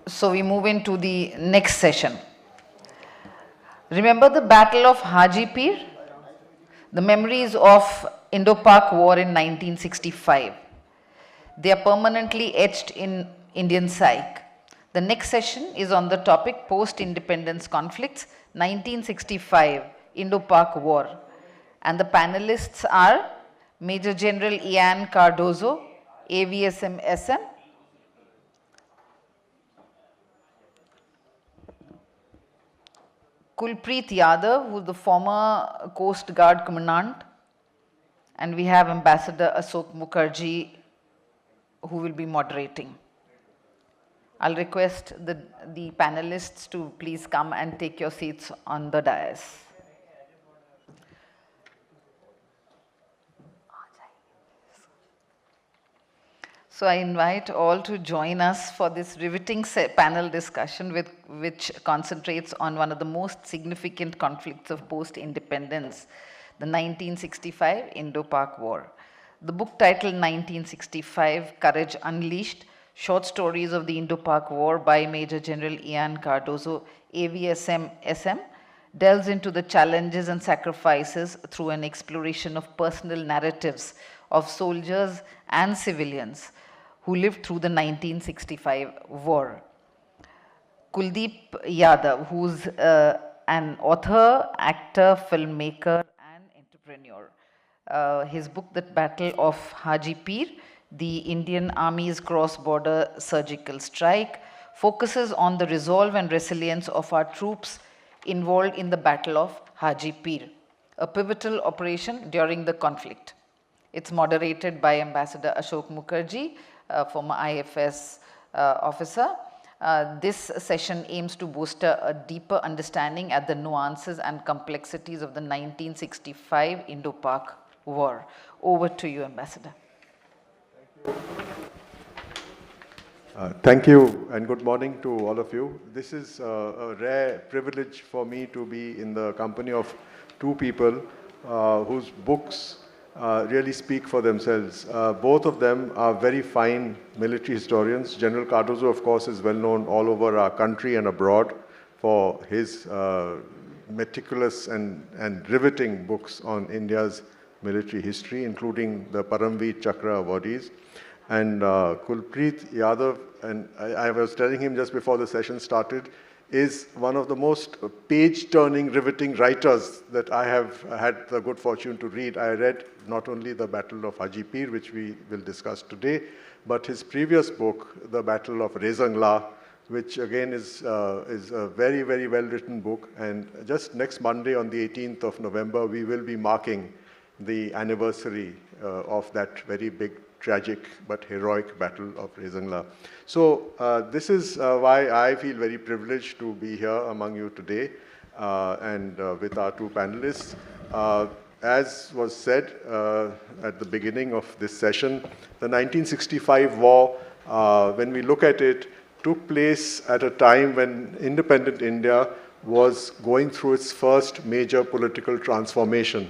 So we move into the next session. Remember the Battle of Hajipir? The memories of Indo-Pak War in 1965. They are permanently etched in Indian psyche. The next session is on the topic post-independence conflicts, 1965, Indo-Pak War. And the panelists are Major General Ian Cardozo, AVSM SM, Kulpreet Yadav, who is the former Coast Guard Commandant, and we have Ambassador Ashok Mukherjee, who will be moderating. I'll request the panelists to please come and take your seats on the dais. So I invite all to join us for this riveting panel discussion which concentrates on one of the most significant conflicts of post-independence, the 1965 Indo-Pak War. The book titled 1965, Courage Unleashed, Short Stories of the Indo-Pak War by Major General Ian Cardozo, AVSM SM, delves into the challenges and sacrifices through an exploration of personal narratives of soldiers and civilians who lived through the 1965 war. Kuldeep Yadav, who's an author, actor, filmmaker, and entrepreneur. His book, The Battle of Hajipir, the Indian Army's cross-border surgical strike, focuses on the resolve and resilience of our troops involved in the Battle of Hajipir, a pivotal operation during the conflict. It's moderated by Ambassador Ashok Mukherjee, former IFS officer. This session aims to bolster a deeper understanding at the nuances and complexities of the 1965 Indo-Pak War. Over to you, Ambassador. Thank you and good morning to all of you. This is a rare privilege for me to be in the company of two people whose books really speak for themselves. Both of them are very fine military historians. General Cardozo, of course, is well known all over our country and abroad for his meticulous and riveting books on India's military history, including the Paramveer Chakra awardees. And Kulpreet Yadav, and I was telling him just before the session started, is one of the most page-turning, riveting writers that I have had the good fortune to read. I read not only The Battle of Hajipir, which we will discuss today, but his previous book, The Battle of Rezangla, which again is a very, very well-written book. And just next Monday, on the 18th of November, we will be marking the anniversary of that very big, tragic but heroic Battle of Rezangla. So this is why I feel very privileged to be here among you today and with our two panelists. As was said at the beginning of this session, the 1965 war, when we look at it, took place at a time when independent India was going through its first major political transformation.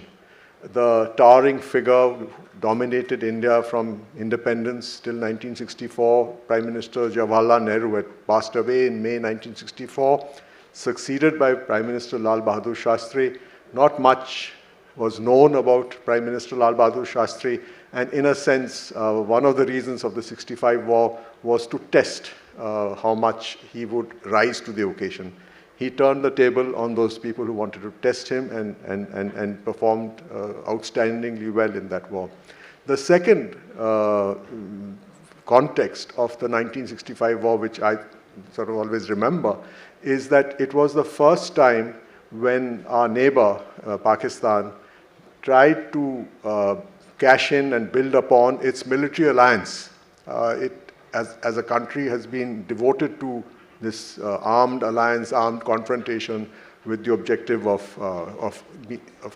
The towering figure dominated India from independence till 1964. Prime Minister Jawaharlal Nehru had passed away in May 1964, succeeded by Prime Minister Lal Bahadur Shastri. Not much was known about Prime Minister Lal Bahadur Shastri, and in a sense, one of the reasons of the 65 war was to test how much he would rise to the occasion. He turned the table on those people who wanted to test him and performed outstandingly well in that war. The second context of the 1965 war, which I sort of always remember, is that it was the first time when our neighbor, Pakistan, tried to cash in and build upon its military alliance. It, as a country, has been devoted to this armed alliance, armed confrontation with the objective of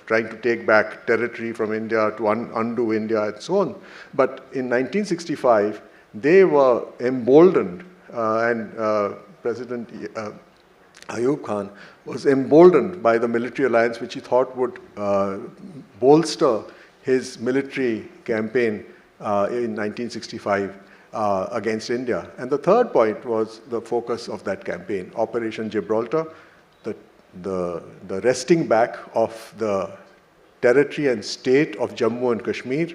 trying to take back territory from India, to undo India and so on. But in 1965, they were emboldened and President Ayub Khan was emboldened by the military alliance, which he thought would bolster his military campaign in 1965. against India. And the third point was the focus of that campaign, Operation Gibraltar, the wresting back of the territory and state of Jammu and Kashmir,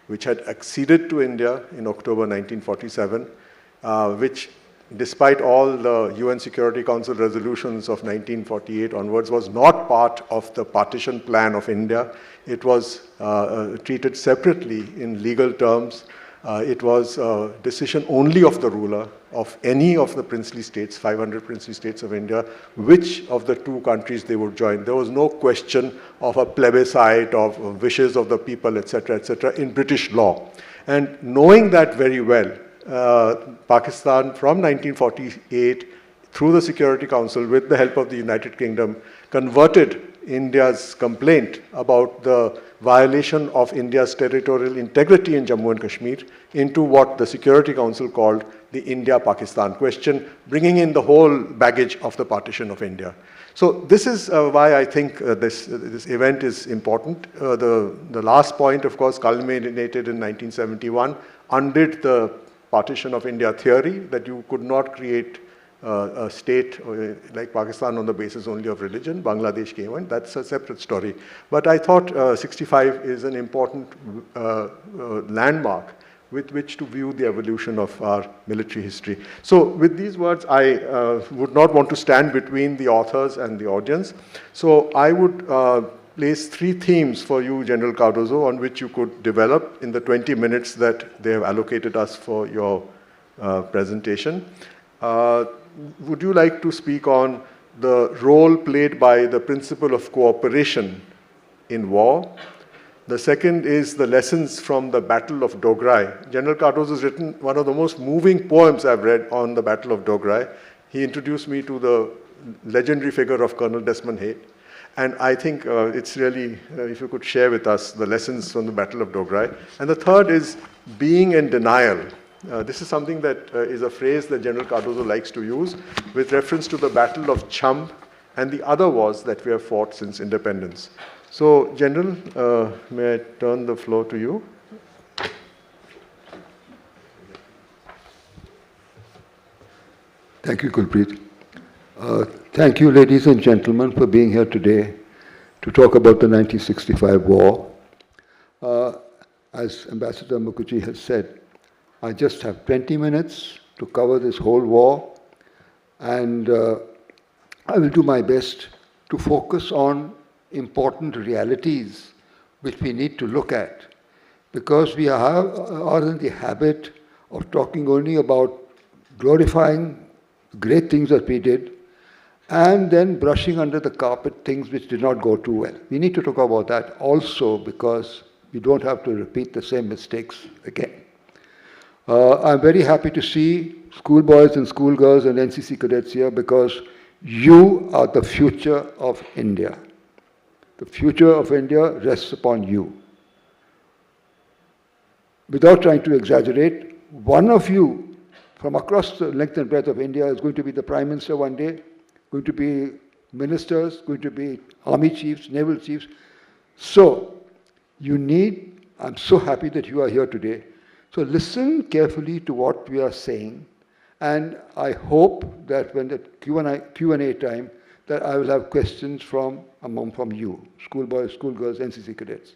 which had acceded to India in October 1947, which, despite all the UN Security Council resolutions of 1948 onwards, was not part of the partition plan of India. It was treated separately in legal terms. It was a decision only of the ruler of any of the princely states, 500 princely states of India, which of the two countries they would join. There was no question of a plebiscite, of wishes of the people, etc., in British law. And knowing that very well, Pakistan from 1948, through the Security Council, with the help of the United Kingdom, converted India's complaint about the violation of India's territorial integrity in Jammu and Kashmir into what the Security Council called the India-Pakistan question, bringing in the whole baggage of the partition of India. So this is why I think this event is important. The last point, of course, culminated in 1971, undid the partition of India theory that you could not create a state like Pakistan on the basis only of religion. Bangladesh came in. That's a separate story. But I thought 65 is an important landmark with which to view the evolution of our military history. So with these words, I would not want to stand between the authors and the audience. So I would place 3 themes for you, General Cardozo, on which you could develop in the 20 minutes that they have allocated us for your presentation. Would you like to speak on the role played by the principle of cooperation in war? The second is the lessons from the Battle of Dograi. General Cardozo has written one of the most moving poems I've read on the Battle of Dograi. He introduced me to the legendary figure of Colonel Desmond Hay. And I think it's really, if you could share with us the lessons from the Battle of Dograi. And the third is being in denial. This is something that is a phrase that General Cardozo likes to use with reference to the Battle of Cham and the other wars that we have fought since independence. So, General, may I turn the floor to you? Thank you, Kulpreet. Thank you, ladies and gentlemen, for being here today to talk about the 1965 war. As Ambassador Mukherjee has said, I just have 20 minutes to cover this whole war, and I will do my best to focus on important realities which we need to look at, because we are in the habit of talking only about glorifying great things that we did and then brushing under the carpet things which did not go too well. We need to talk about that also, because we don't have to repeat the same mistakes again. I'm very happy to see schoolboys and schoolgirls and NCC cadets here, because you are the future of India. The future of India rests upon you. Without trying to exaggerate, one of you from across the length and breadth of India is going to be the Prime Minister one day, going to be ministers, going to be army chiefs, naval chiefs. So, I'm so happy that you are here today. So listen carefully to what we are saying, and I hope that when the Q&A time, that I will have questions from you, schoolboys, schoolgirls, NCC cadets.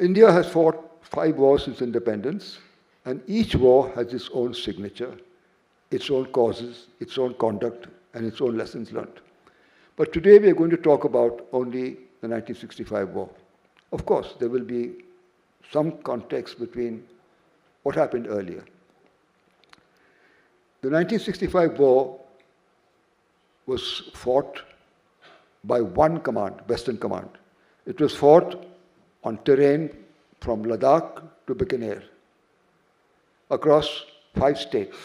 India has fought 5 wars since independence, and each war has its own signature, its own causes, its own conduct, and its own lessons learned. But today we are going to talk about only the 1965 war. Of course, there will be some context between what happened earlier. The 1965 war was fought by one command, Western Command. It was fought on terrain from Ladakh to Bikaner, across 5 states,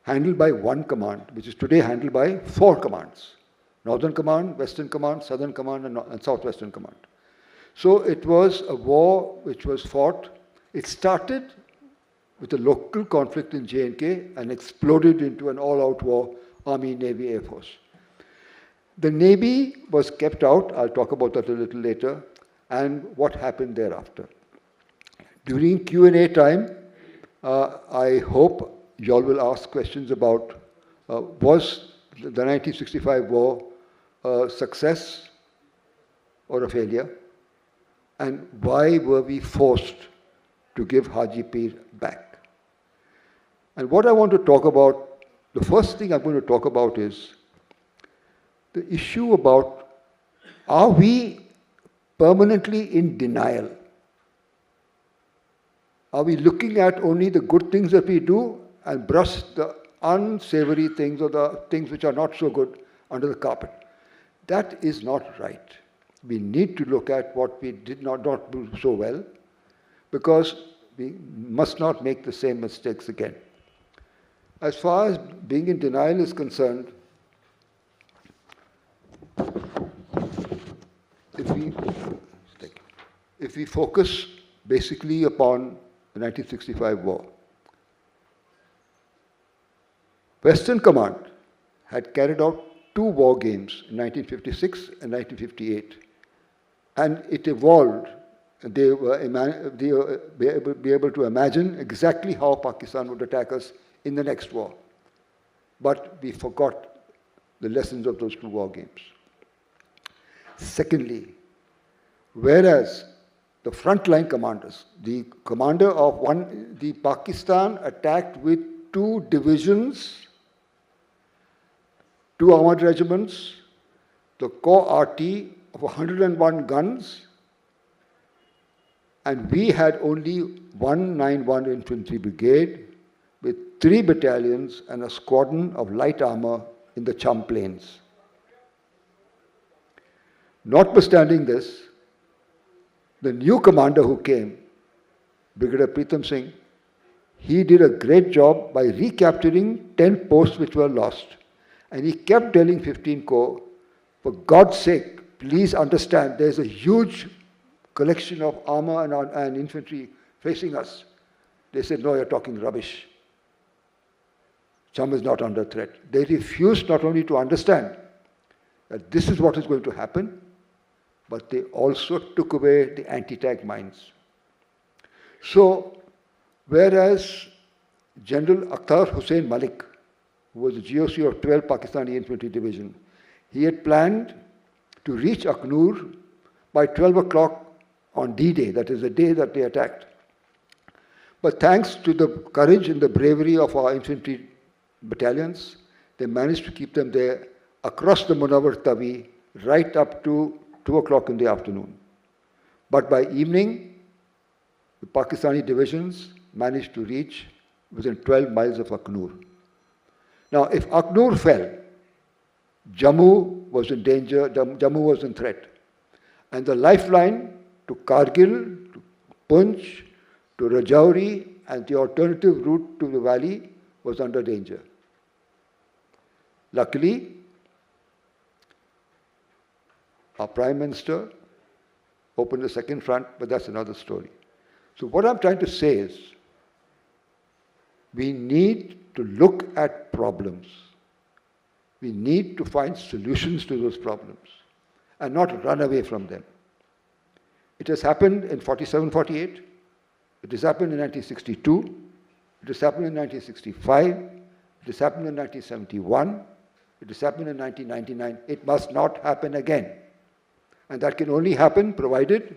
handled by one command, which is today handled by 4 commands: Northern Command, Western Command, Southern Command, and Southwestern Command. So it was a war which was fought. It started with a local conflict in J&K and exploded into an all-out war, Army, Navy, Air Force. The Navy was kept out. I'll talk about that a little later, and what happened thereafter. During Q&A time, I hope you all will ask questions about was the 1965 war a success or a failure, and why were we forced to give Haji Pir back? And what I want to talk about, the first thing I'm going to talk about is the issue about, are we permanently in denial? Are we looking at only the good things that we do and brush the unsavory things or the things which are not so good under the carpet? That is not right. We need to look at what we did not do so well, because we must not make the same mistakes again. As far as being in denial is concerned, if we focus basically upon the 1965 war, Western Command had carried out 2 war games in 1956 and 1958, and it evolved. They were able to imagine exactly how Pakistan would attack us in the next war. But we forgot the lessons of those 2 war games. Secondly, whereas the frontline commanders, the commander of the Pakistan attacked with 2 divisions, 2 armored regiments, the Corps RT of 101 guns, and we had only 191 Infantry Brigade with 3 battalions and a squadron of light armor in the Cham Plains. Notwithstanding this, the new commander who came, Brigadier Pritam Singh, he did a great job by recapturing 10 posts which were lost. And he kept telling 15 Corps, for God's sake, please understand, there's a huge collection of armor and infantry facing us. They said, no, you're talking rubbish. Cham is not under threat. They refused not only to understand that this is what is going to happen, but they also took away the anti-tank mines. So, whereas General Akhtar Hussain Malik, who was the GOC of 12 Pakistani Infantry Division, he had planned to reach Aknur by 12 o'clock on D-Day, that is the day that they attacked. But thanks to the courage and the bravery of our infantry battalions, they managed to keep them there across the Munawar Tawi right up to 2 o'clock in the afternoon. But by evening, the Pakistani divisions managed to reach within 12 miles of Aknur. Now, if Aknur fell, Jammu was in danger, Jammu was in threat. And the lifeline to Kargil, to Punch, to Rajouri, and the alternative route to the valley was under danger. Luckily, our Prime Minister opened a second front, but that's another story. So what I'm trying to say is, we need to look at problems. We need to find solutions to those problems and not run away from them. It has happened in 47, 48. It has happened in 1962. It has happened in 1965. It has happened in 1971. It has happened in 1999. It must not happen again. And that can only happen provided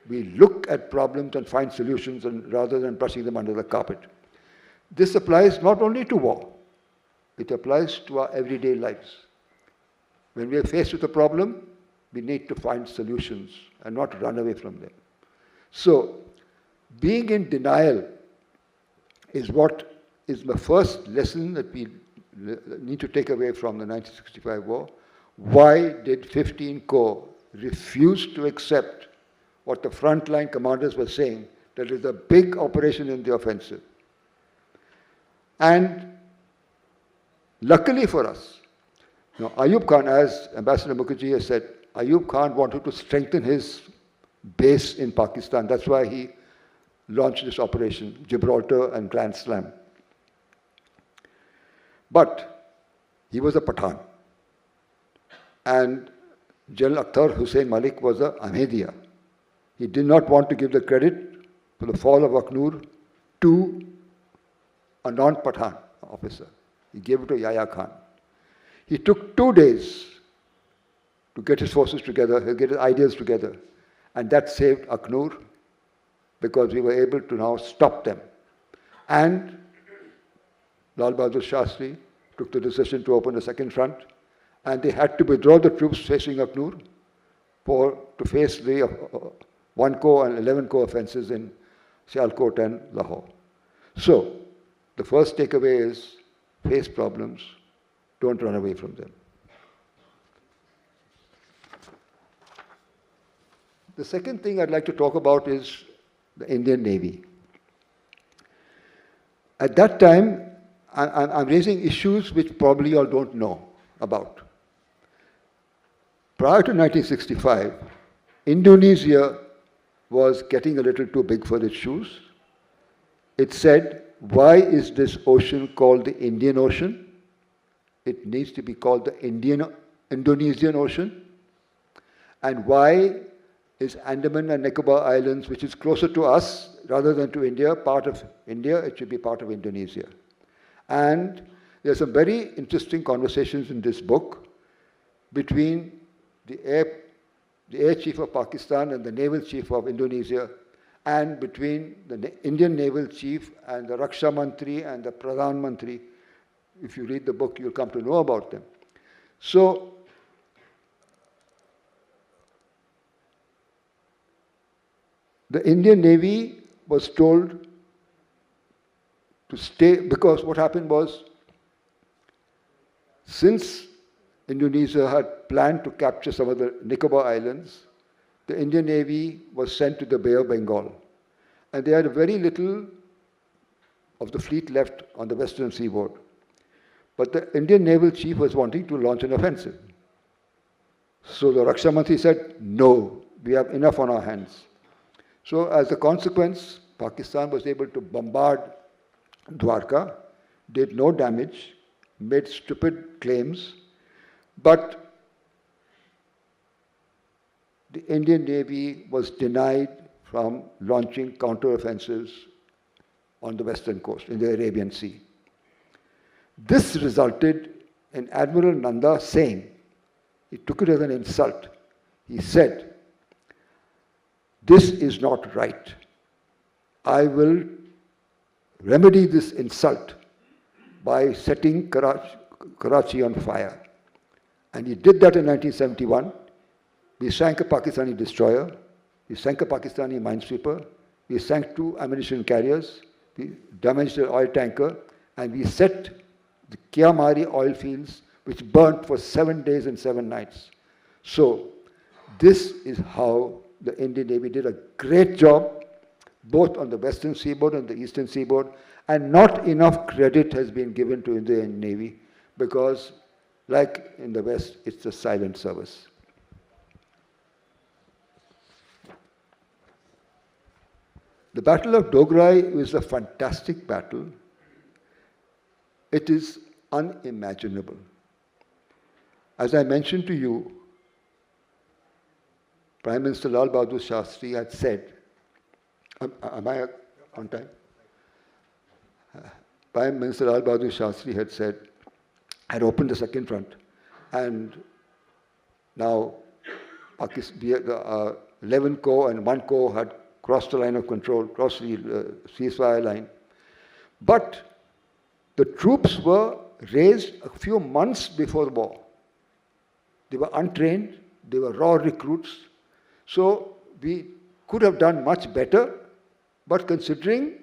we look at problems and find solutions rather than brushing them under the carpet. This applies not only to war, it applies to our everyday lives. When we are faced with a problem, we need to find solutions and not run away from them. So, being in denial is what is the first lesson that we need to take away from the 1965 war. Why did 15 Corps refuse to accept what the frontline commanders were saying, that it is a big operation in the offensive? And luckily for us, Ayub Khan, as Ambassador Mukherjee has said, Ayub Khan wanted to strengthen his base in Pakistan. That's why he launched this operation, Gibraltar and Grand Slam. But he was a Pathan. And General Akhtar Hussain Malik was a Ahmadiyya. He did not want to give the credit for the fall of Aknur to a non-Pathan officer. He gave it to Yahya Khan. He took 2 days to get his forces together, to get his ideas together. And that saved Aknur because we were able to now stop them. And Lal Bahadur Shastri took the decision to open a second front, and they had to withdraw the troops facing Aknur to face the 1 Corps and 11 Corps offences in Sialkot and Lahore. So, the first takeaway is face problems, don't run away from them. The second thing I'd like to talk about is the Indian Navy. At that time, I'm raising issues which probably you all don't know about. Prior to 1965, Indonesia was getting a little too big for its shoes. It said, why is this ocean called the Indian Ocean? It needs to be called the Indonesian Ocean. And why is Andaman and Nicobar Islands, which is closer to us rather than to India, part of India? It should be part of Indonesia. And there are some very interesting conversations in this book between the Air Chief of Pakistan and the Naval Chief of Indonesia, and between the Indian Naval Chief and the Raksha Mantri and the Pradhan Mantri. If you read the book, you'll come to know about them. So, the Indian Navy was told to stay, because what happened was, since Indonesia had planned to capture some of the Nicobar Islands, the Indian Navy was sent to the Bay of Bengal. And they had very little of the fleet left on the western seaboard. But the Indian Naval Chief was wanting to launch an offensive. So the Raksha Mantri said, no, we have enough on our hands. So as a consequence, Pakistan was able to bombard Dwarka, did no damage, made stupid claims, but the Indian Navy was denied from launching counter-offensives on the western coast, in the Arabian Sea. This resulted in Admiral Nanda saying, he took it as an insult. He said, this is not right. I will remedy this insult by setting Karachi on fire. And he did that in 1971. We sank a Pakistani destroyer, we sank a Pakistani minesweeper, we sank 2 ammunition carriers, we damaged an oil tanker, and we set the Kiamari oil fields, which burnt for 7 days and 7 nights. So, this is how the Indian Navy did a great job, both on the western seaboard and the eastern seaboard, and not enough credit has been given to the Indian Navy because, like in the West, it's a silent service. The Battle of Dogra is a fantastic battle. It is unimaginable. As I mentioned to you, Prime Minister Lal Bahadur Shastri had said, am I on time? Prime Minister Lal Bahadur Shastri had said, had opened the second front, and now the 11 Corps and 1 Corps had crossed the line of control, crossed the ceasefire line. But the troops were raised a few months before the war. They were untrained, they were raw recruits. So we could have done much better, but considering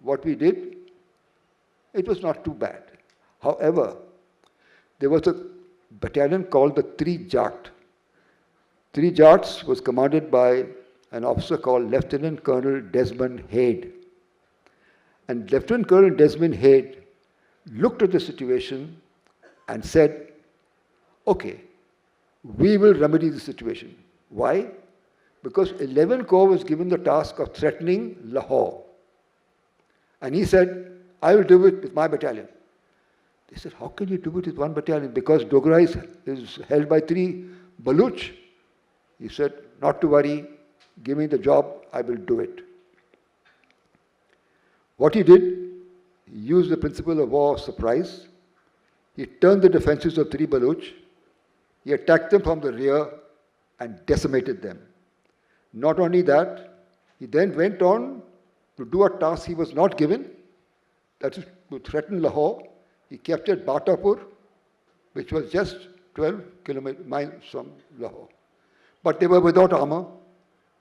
what we did, it was not too bad. However, there was a battalion called the 3 Jat. 3 Jats was commanded by an officer called Lieutenant Colonel Desmond Haid. And Lieutenant Colonel Desmond Haid looked at the situation and said, okay, we will remedy the situation. Why? Because 11 Corps was given the task of threatening Lahore. And he said, I will do it with my battalion. They said, how can you do it with 1 battalion? Because Dogra is held by 3 Baluch. He said, not to worry, give me the job, I will do it. What he did, he used the principle of war of surprise. He turned the defenses of 3 Baluch. He attacked them from the rear and decimated them. Not only that, he then went on to do a task he was not given, that is to threaten Lahore. He captured Batapur, which was just 12 miles from Lahore. But they were without armor,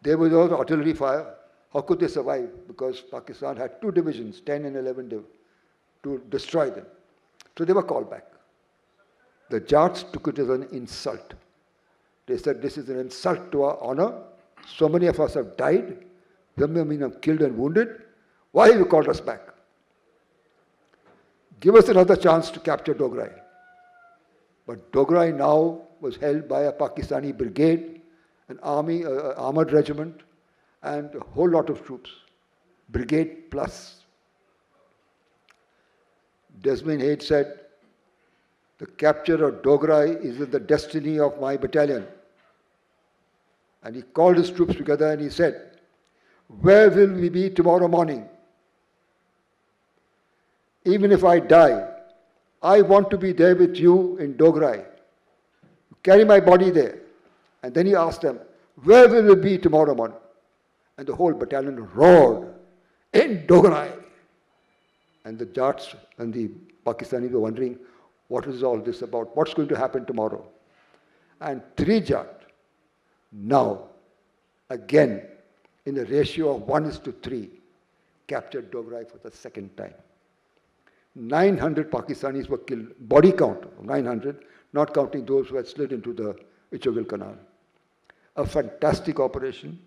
they were without artillery fire. How could they survive? Because Pakistan had 2 divisions, 10 and 11, to destroy them. So they were called back. The Jats took it as an insult. They said, this is an insult to our honor. So many of us have died. Some of them have killed and wounded. Why have you called us back? Give us another chance to capture Dograi. But Dograi now was held by a Pakistani brigade, an army, armored regiment, and a whole lot of troops. Brigade plus. Desmond Hayes said, the capture of Dograi is in the destiny of my battalion. And he called his troops together and he said, where will we be tomorrow morning? Even if I die, I want to be there with you in Dograi. Carry my body there. And then he asked them, where will we be tomorrow morning? And the whole battalion roared, in Dograi. And the Jats and the Pakistanis were wondering, what is all this about? What's going to happen tomorrow? And 3 Jat, now, again, in a ratio of 1:3, captured Dograi for the second time. 900 Pakistanis were killed, body count of 900, not counting those who had slid into the Ichogil Canal. A fantastic operation.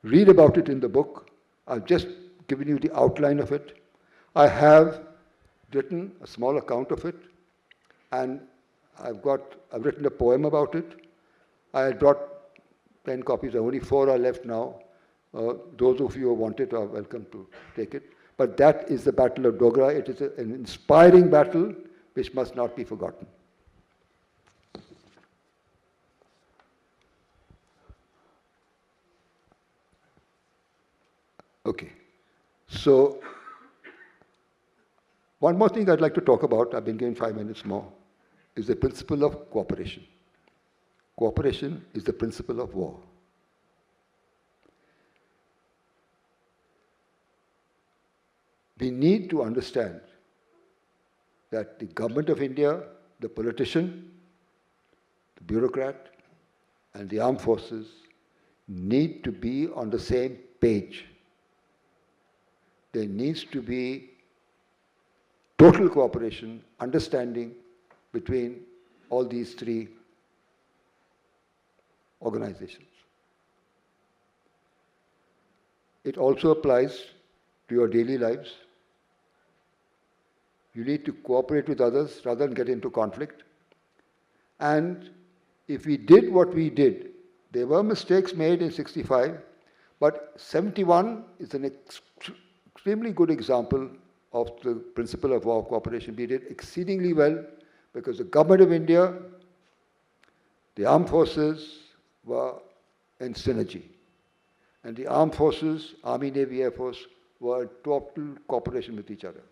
Read about it in the book. I've just given you the outline of it. I have written a small account of it, and I've written a poem about it. I had brought 10 copies, only 4 are left now. Those of you who want it are welcome to take it. But that is the Battle of Dogra. It is an inspiring battle which must not be forgotten. Okay. So, one more thing I'd like to talk about, I've been given 5 minutes more, is the principle of cooperation. Cooperation is the principle of war. We need to understand that the government of India, the politician, the bureaucrat, and the armed forces need to be on the same page. There needs to be total cooperation, understanding between all these 3 organizations. It also applies to your daily lives. You need to cooperate with others rather than get into conflict. And if we did what we did, there were mistakes made in 65, but 71 is an extremely good example of the principle of war cooperation. We did exceedingly well because the government of India, the armed forces were in synergy. And the armed forces, Army, Navy, Air Force, were in total cooperation with each other.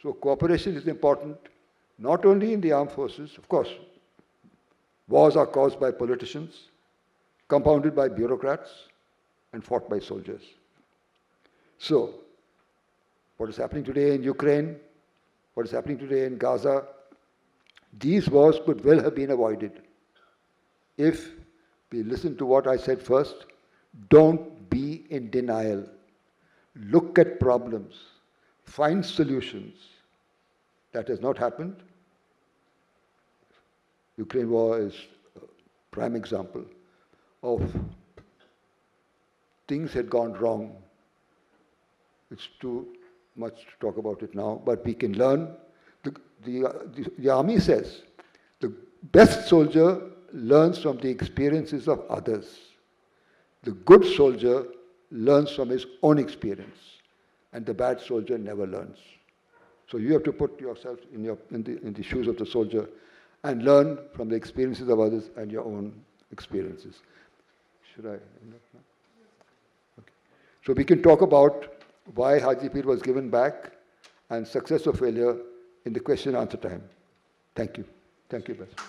So cooperation is important, not only in the armed forces. Of course, wars are caused by politicians, compounded by bureaucrats, and fought by soldiers. So, what is happening today in Ukraine, what is happening today in Gaza, these wars could well have been avoided if we listen to what I said first. Don't be in denial. Look at problems. Find solutions. That has not happened. Ukraine war is a prime example of things had gone wrong. It's too much to talk about it now, but we can learn. The army says the best soldier learns from the experiences of others. The good soldier learns from his own experience, and the bad soldier never learns. So you have to put yourself in the shoes of the soldier and learn from the experiences of others and your own experiences. Should I end up now? Okay. So we can talk about why Hajipir was given back, and success or failure in the question and answer time. Thank you. Thank you, President.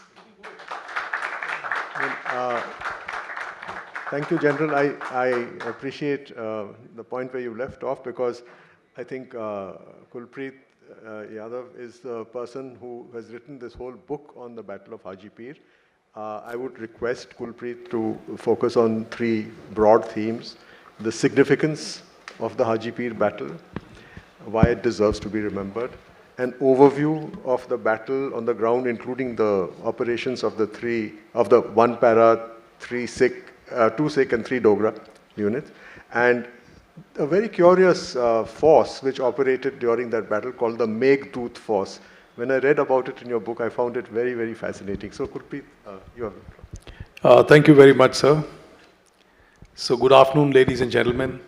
Thank you, General. I appreciate the point where you left off, because I think Kulpreet Yadav is the person who has written this whole book on the Battle of Hajipir. I would request Kulpreet to focus on three broad themes: the significance of the Hajipir battle, why it deserves to be remembered, an overview of the battle on the ground, including the operations of the one para, two Sikh and three Dogra units, and a very curious force which operated during that battle called the Meghdoot force. When I read about it in your book, I found it very, very fascinating. So, Kulpreet, you have the floor. Thank you very much, sir. So, good afternoon, ladies and gentlemen.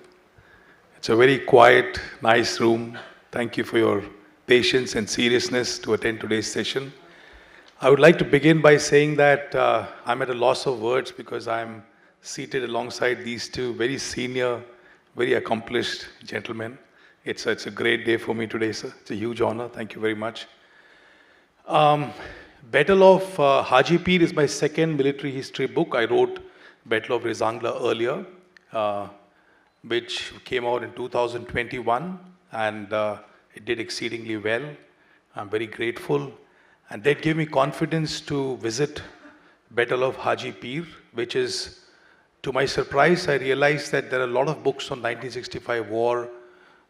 It's a very quiet, nice room. Thank you for your patience and seriousness to attend today's session. I would like to begin by saying that I'm at a loss of words because I'm seated alongside these two very senior, very accomplished gentlemen. It's a great day for me today, sir. It's a huge honor. Thank you very much. Battle of Hajipir is my second military history book. I wrote Battle of Rizangla earlier, which came out in 2021, and it did exceedingly well. I'm very grateful. And that gave me confidence to visit Battle of Hajipir, which is, to my surprise, I realized that there are a lot of books on 1965 war,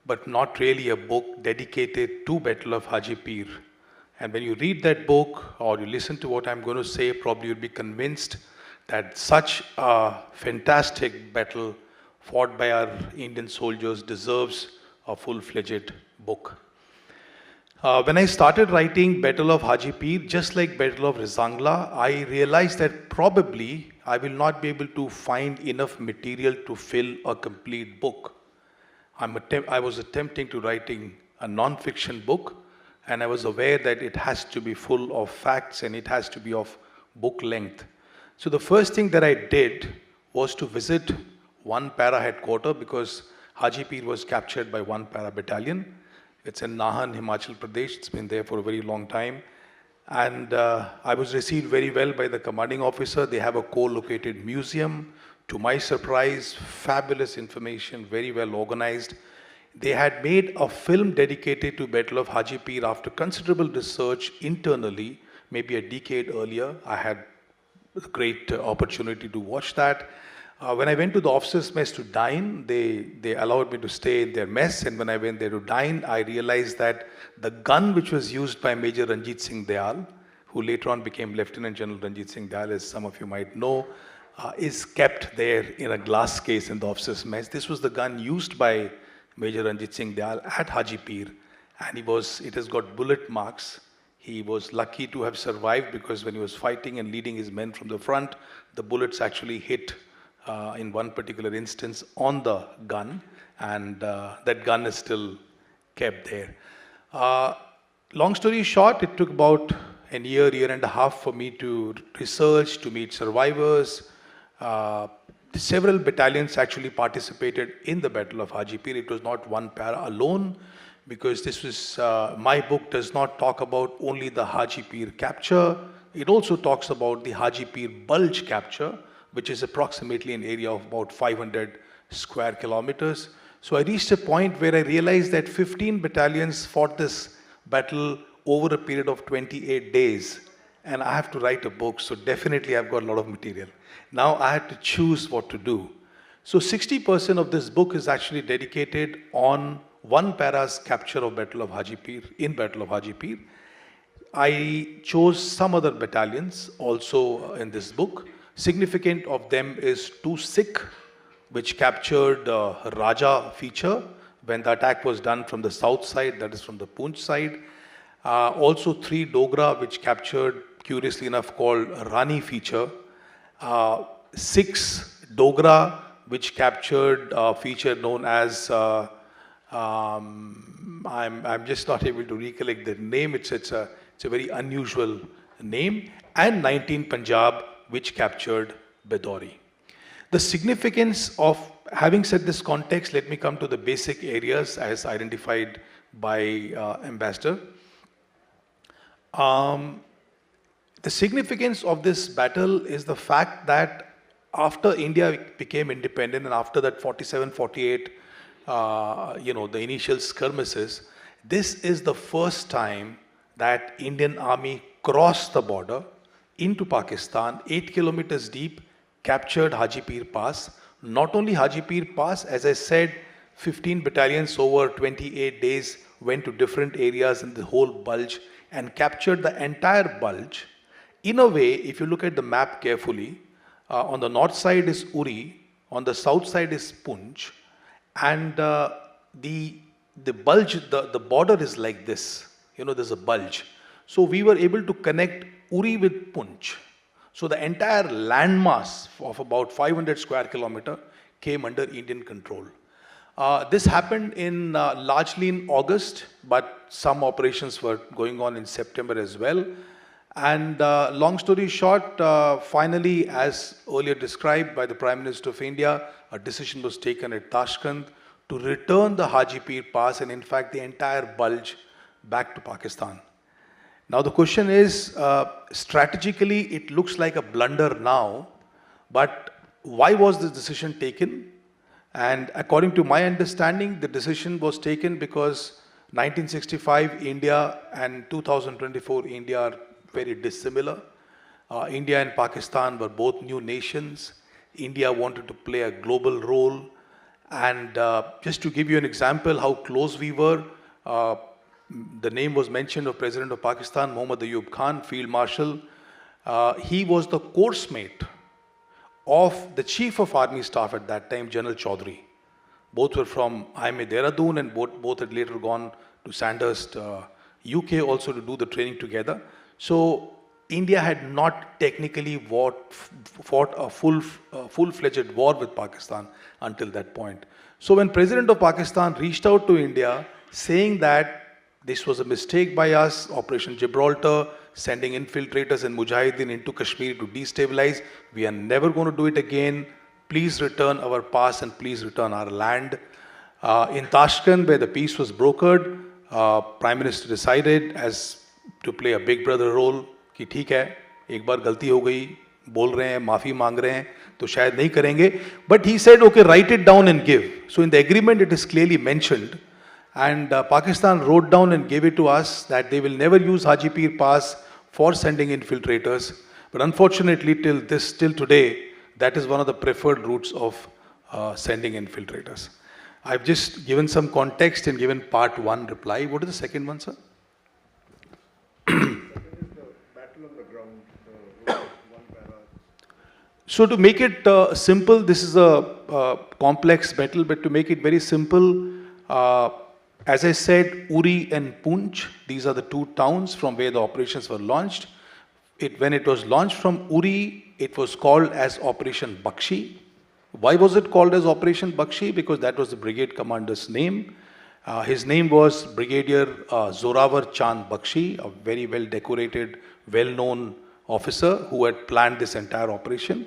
but not really a book dedicated to Battle of Hajipir. And when you read that book or you listen to what I'm going to say, probably you'll be convinced that such a fantastic battle fought by our Indian soldiers deserves a full-fledged book. When I started writing Battle of Hajipir, just like Battle of Rizangla, I realized that probably I will not be able to find enough material to fill a complete book. I was attempting to writing a non-fiction book, and I was aware that it has to be full of facts and it has to be of book length. So the first thing that I did was to visit one para headquarters, because Hajipir was captured by one para battalion. It's in Nahan, Himachal Pradesh. It's been there for a very long time. And I was received very well by the commanding officer. They have a co-located museum. To my surprise, fabulous information, very well organized. They had made a film dedicated to Battle of Hajipir after considerable research internally, maybe a decade earlier. I had a great opportunity to watch that. When I went to the officers' mess to dine, they allowed me to stay in their mess, and when I went there to dine, I realized that the gun which was used by Major Ranjit Singh Dayal, who later on became Lieutenant General Ranjit Singh Dayal, as some of you might know, is kept there in a glass case in the officers' mess. This was the gun used by Major Ranjit Singh Dayal at Hajipir, and it has got bullet marks. He was lucky to have survived, because when he was fighting and leading his men from the front, the bullets actually hit in one particular instance on the gun, and that gun is still kept there. Long story short, it took about a year and a half for me to research, to meet survivors. Several battalions actually participated in the Battle of Hajipir. It was not one para alone, because this was, my book does not talk about only the Hajipir capture. It also talks about the Hajipir Bulge capture, which is approximately an area of about 500 square kilometers. So I reached a point where I realized that 15 battalions fought this battle over a period of 28 days. And I have to write a book, so definitely I've got a lot of material. Now I had to choose what to do. So 60% of this book is actually dedicated on one para's capture of Battle of Hajipir, in Battle of Hajipir. I chose some other battalions also in this book. Significant of them is 2 Sikh, which captured Raja feature when the attack was done from the south side, that is from the Poonch side. Also 3 Dogra, which captured, curiously enough, called Rani feature. 6 Dogra, which captured a feature known as, I'm just not able to recollect the name, it's a very unusual name, and 19 Punjab, which captured Bedori. The significance of having set this context, let me come to the basic areas as identified by Ambassador. The significance of this battle is the fact that after India became independent and after that 47, 48, the initial skirmishes, this is the first time that Indian army crossed the border into Pakistan, 8 kilometers deep, captured Hajipir Pass. Not only Hajipir Pass, as I said, 15 battalions over 28 days went to different areas in the whole bulge and captured the entire bulge. In a way, if you look at the map carefully, on the north side is Uri, on the south side is Poonch, and the bulge, the border is like this. There's a bulge. So we were able to connect Uri with Poonch. So the entire landmass of about 500 square kilometer came under Indian control. This happened largely in August, but some operations were going on in September as well. And long story short, finally, as earlier described by the Prime Minister of India, a decision was taken at Tashkent to return the Hajipir Pass and in fact the entire bulge back to Pakistan. Now the question is, strategically it looks like a blunder now, but why was this decision taken? And according to my understanding, the decision was taken because 1965 India and 2024 India are very dissimilar. India and Pakistan were both new nations. India wanted to play a global role. And just to give you an example how close we were, the name was mentioned of President of Pakistan, Muhammad Ayub Khan, Field Marshal. He was the course mate of the Chief of Army Staff at that time, General Chaudhry. Both were from IMA Dehradun and both had later gone to Sandhurst, UK also to do the training together. So India had not technically fought a full-fledged war with Pakistan until that point. So when President of Pakistan reached out to India saying that this was a mistake by us, Operation Gibraltar, sending infiltrators and Mujahideen into Kashmir to destabilize, we are never going to do it again. Please return our pass and please return our land. In Tashkent, where the peace was brokered, Prime Minister decided to play a big brother role कि ठीक है एक बार गलती हो गई बोल रहे हैं माफी मांग रहे हैं तो शायद नहीं करेंगे but he said okay write it down and give. So in the agreement it is clearly mentioned and Pakistan wrote down and gave it to us that they will never use Hajipir Pass for sending infiltrators, but unfortunately till today that is one of the preferred routes of sending infiltrators. I've just given some context and given part one reply. What is the second one, sir? So to make it simple, this is a complex battle, but to make it very simple, as I said, Uri and Poonch, these are the two towns from where the operations were launched. When it was launched from Uri, it was called as Operation Bakshi. Why was it called as Operation Bakshi? Because that was the brigade commander's name. His name was Brigadier Zorawar Chand Bakshi, a very well decorated, well-known officer who had planned this entire operation.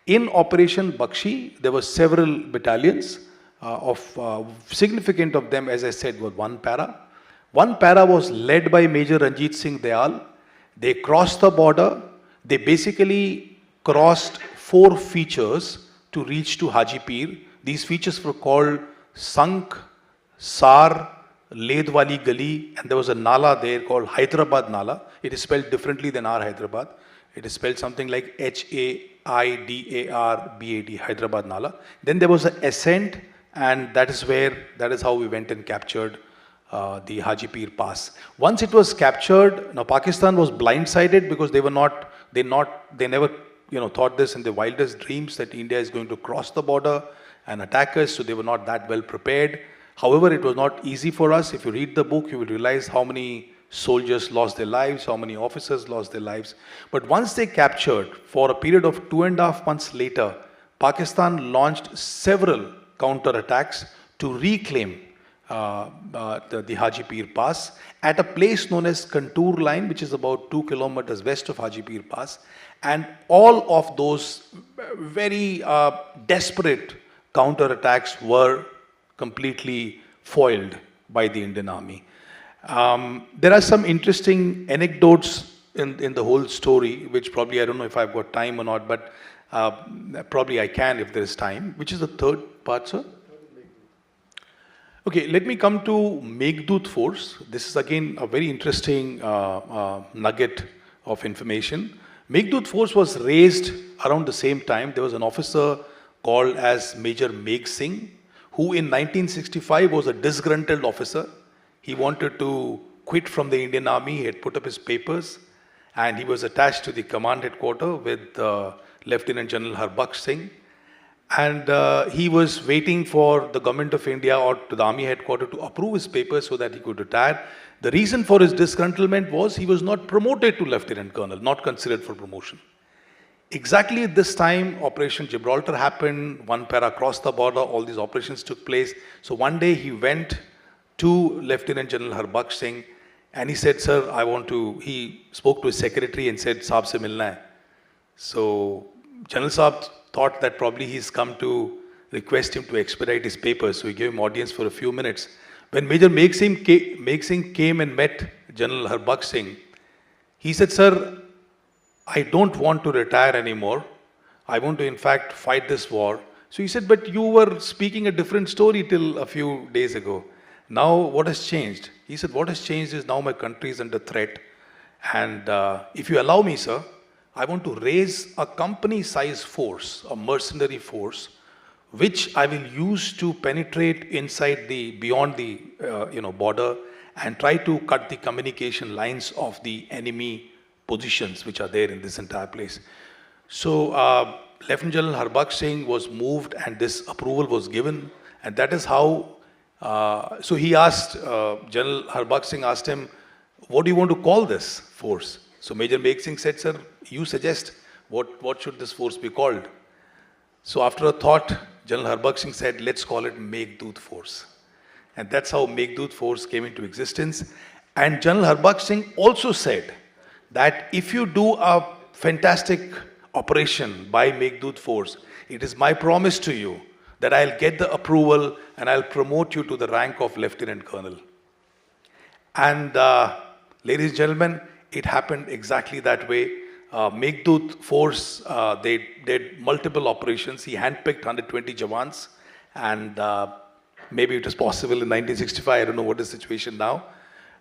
In Operation Bakshi, there were several battalions. Significant of them, as I said, were one para. One para was led by Major Ranjit Singh Dayal. They crossed the border. They basically crossed 4 features to reach to Hajipir. These features were called Sank, Sar, Ledwali Gali, and there was a Nala there called Hyderabad Nala. It is spelled differently than our Hyderabad. It is spelled something like Haidarbad, Hyderabad Nala. Then there was an ascent, and that is how we went and captured the Hajipir Pass. Once it was captured, now Pakistan was blindsided because they never thought this in their wildest dreams that India is going to cross the border and attack us, so they were not that well prepared. However, it was not easy for us. If you read the book, you will realize how many soldiers lost their lives, how many officers lost their lives. But once they captured, for a period of 2.5 months later, Pakistan launched several counter-attacks to reclaim the Hajipir Pass at a place known as Contour Line, which is about 2 kilometers west of Hajipir Pass. And all of those very desperate counterattacks were completely foiled by the Indian Army. There are some interesting anecdotes in the whole story, which probably I don't know if I've got time or not, but probably I can if there is time. Which is the third part, sir? Okay, let me come to Meghdut Force. This is again a very interesting nugget of information. Meghdut Force was raised around the same time. There was an officer called as Major Megh Singh, who in 1965 was a disgruntled officer. He wanted to quit from the Indian Army. He had put up his papers, and he was attached to the command headquarters with Lieutenant General Harbaksh Singh. And he was waiting for the government of India or to the army headquarters to approve his papers so that he could retire. The reason for his disgruntlement was he was not promoted to lieutenant colonel, not considered for promotion. Exactly at this time, Operation Gibraltar happened, one para crossed the border, all these operations took place. So one day he went to Lieutenant General Harbaksh Singh and he said, sir, he spoke to his secretary and said, Saab se milna hai. So General Saab thought that probably he's come to request him to expedite his papers. So he gave him audience for a few minutes. When Major Megh Singh came and met General Harbaksh Singh, he said, sir, I don't want to retire anymore. I want to in fact fight this war. So he said, but you were speaking a different story till a few days ago. Now what has changed? He said, what has changed is now my country is under threat. And if you allow me, sir, I want to raise a company-size force, a mercenary force, which I will use to penetrate beyond the border and try to cut the communication lines of the enemy positions which are there in this entire place. So Lieutenant General Harbaksh Singh was moved and this approval was given, and that is how, so he asked, General Harbaksh Singh asked him, what do you want to call this force? So Major Megh Singh said, sir, you suggest, what should this force be called? So after a thought, General Harbaksh Singh said, let's call it Meghdut Force. And that's how Meghdut Force came into existence. And General Harbaksh Singh also said that if you do a fantastic operation by Meghdut Force, it is my promise to you that I'll get the approval and I'll promote you to the rank of Lieutenant Colonel. And ladies and gentlemen, it happened exactly that way. Meghdut Force, they did multiple operations. He handpicked 120 Jawans, and maybe it was possible in 1965. I don't know what is the situation now.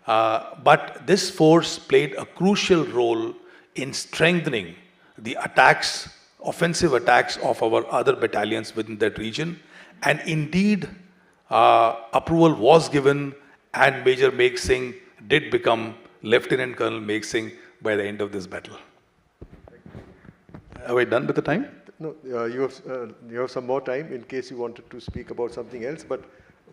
But this force played a crucial role in strengthening the attacks, offensive attacks of our other battalions within that region. And indeed, approval was given, and Major Megh Singh did become Lieutenant Colonel Megh Singh by the end of this battle. Are we done with the time? No, you have some more time in case you wanted to speak about something else, but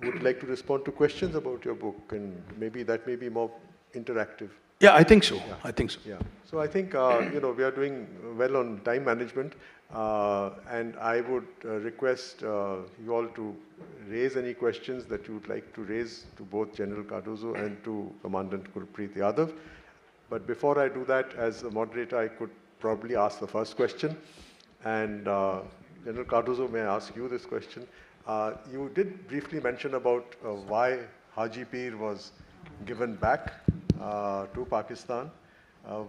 would like to respond to questions about your book, and maybe that may be more interactive. Yeah, I think so. Yeah. I think so. Yeah. So I think, we are doing well on time management, and I would request you all to raise any questions that you would like to raise to both General Cardozo and to Commandant Gurpreet Yadav. But before I do that, as a moderator, I could probably ask the first question. And General Cardozo, may I ask you this question? You did briefly mention about why Haji Pir was given back to Pakistan.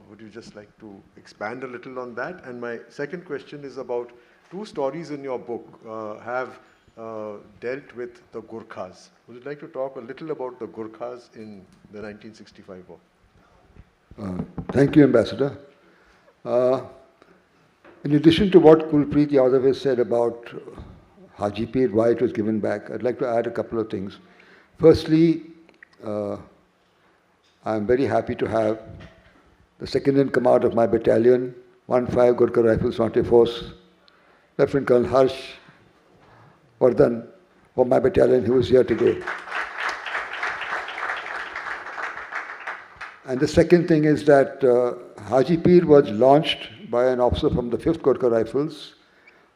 Would you just like to expand a little on that? And my second question is about two stories in your book have dealt with the Gurkhas. Would you like to talk a little about the Gurkhas in the 1965 war? Thank you, Ambassador. In addition to what Gurpreet Yadav has said about Haji Pir, why it was given back, I'd like to add a couple of things. Firstly, I'm very happy to have the second in command of my battalion, 1-5 Gurkha Rifles Frontier Force, Lieutenant Colonel Harsh Vardhan, for my battalion who is here today. And the second thing is that Haji Pir was launched by an officer from the 5th Gurkha Rifles,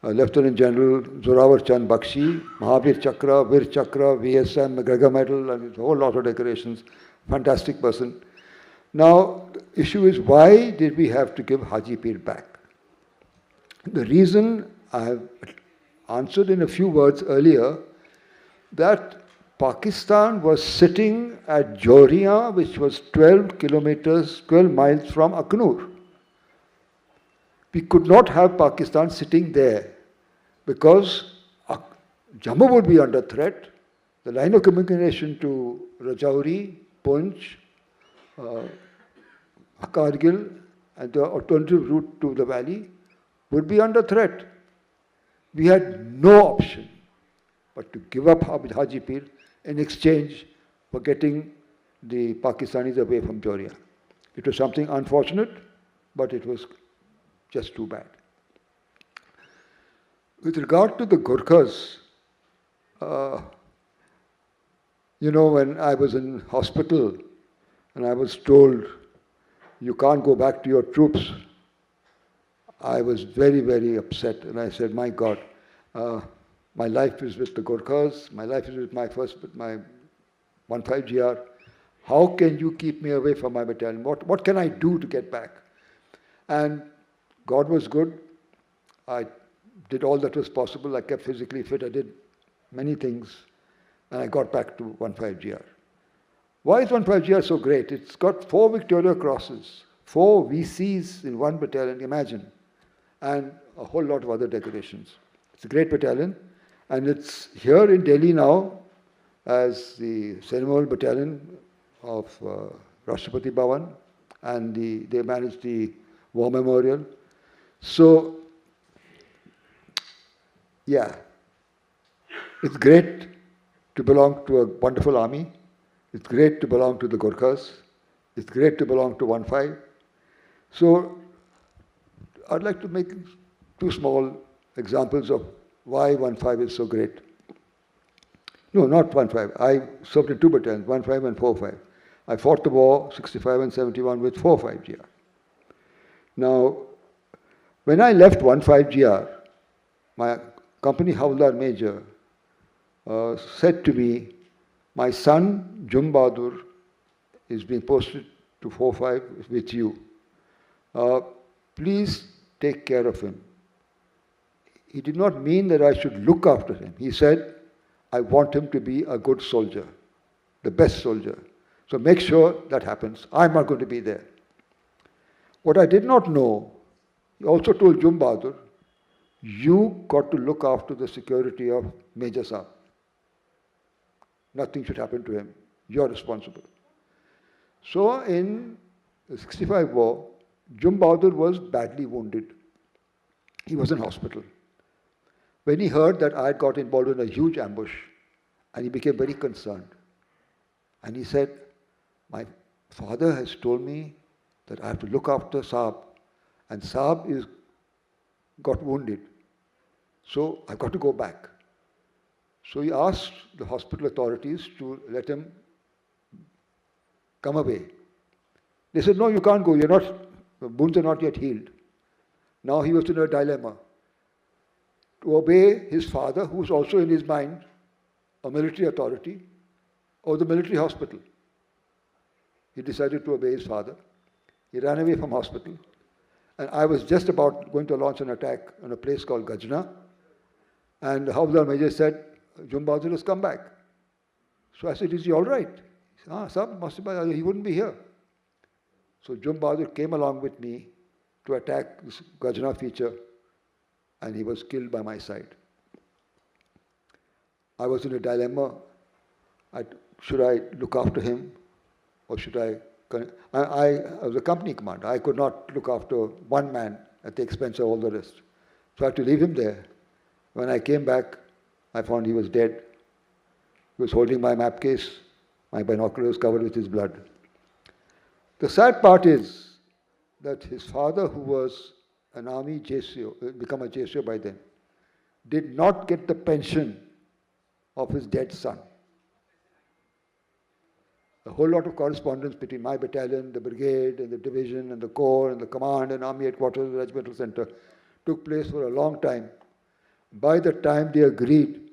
Lieutenant General Zorawar Chand Bakshi, Mahavir Chakra, Vir Chakra, VSM, McGregor Medal, and a whole lot of decorations. Fantastic person. Now, the issue is, why did we have to give Haji Pir back? The reason I answered in a few words earlier that Pakistan was sitting at Joria, which was 12 kilometers, 12 miles from Aknur. We could not have Pakistan sitting there because Jammu would be under threat. The line of communication to Rajouri, Poonch, Kargil, and the alternative route to the valley would be under threat. We had no option but to give up Hajipir in exchange for getting the Pakistanis away from Joria. It was something unfortunate, but it was just too bad. With regard to the Gurkhas, when I was in hospital and I was told, you can't go back to your troops, I was very, very upset. And I said, my God, my life is with the Gurkhas, my life is with my 15GR. How can you keep me away from my battalion? What can I do to get back? And God was good. I did all that was possible. I kept physically fit. I did many things. And I got back to 15GR. Why is 15GR so great? It's got 4 Victoria Crosses, 4 VCs in one battalion, imagine, and a whole lot of other decorations. It's a great battalion, and it's here in Delhi now as the ceremonial battalion of Rashtrapati Bhavan, and they manage the War Memorial. So, yeah, it's great to belong to a wonderful army. It's great to belong to the Gurkhas. It's great to belong to 15. So, I'd like to make 2 small examples of why 15 is so great. No, not 15. I served in 2 battalions, 15 and 45. I fought the war 65 and 71 with 45GR. Now, when I left 15GR, my company Havildar Major said to me, my son, Jum Bahadur, is being posted to 45 with you. Please take care of him. He did not mean that I should look after him. He said, I want him to be a good soldier, the best soldier. So make sure that happens. I'm not going to be there. What I did not know, he also told Jum Bahadur, you got to look after the security of Major Saab. Nothing should happen to him. You're responsible. So in the 65 war, Jum Bahadur was badly wounded. He was in hospital. When he heard that I had got involved in a huge ambush, and he became very concerned. And he said, my father has told me that I have to look after Saab, and Saab got wounded. So I've got to go back. So he asked the hospital authorities to let him come away. They said, no, you can't go. The wounds are not yet healed. Now he was in a dilemma. To obey his father, who was also in his mind a military authority, or the military hospital. He decided to obey his father. He ran away from hospital. And I was just about going to launch an attack on a place called Gajna. And the Havildar Major said, Jum Bahadur has come back. So I said, is he all right? He said, sir, he wouldn't be here. So Jum Bahadur came along with me to attack this Gajna feature, and he was killed by my side. I was in a dilemma. Should I look after him, or should I was a company commander. I could not look after one man at the expense of all the rest. So I had to leave him there. When I came back, I found he was dead. He was holding my map case. My binoculars covered with his blood. The sad part is that his father, who was an army JCO, become a JCO by then, did not get the pension of his dead son. A whole lot of correspondence between my battalion, the brigade, and the division, and the corps, and the command, and army headquarters, and the regimental center took place for a long time. By the time they agreed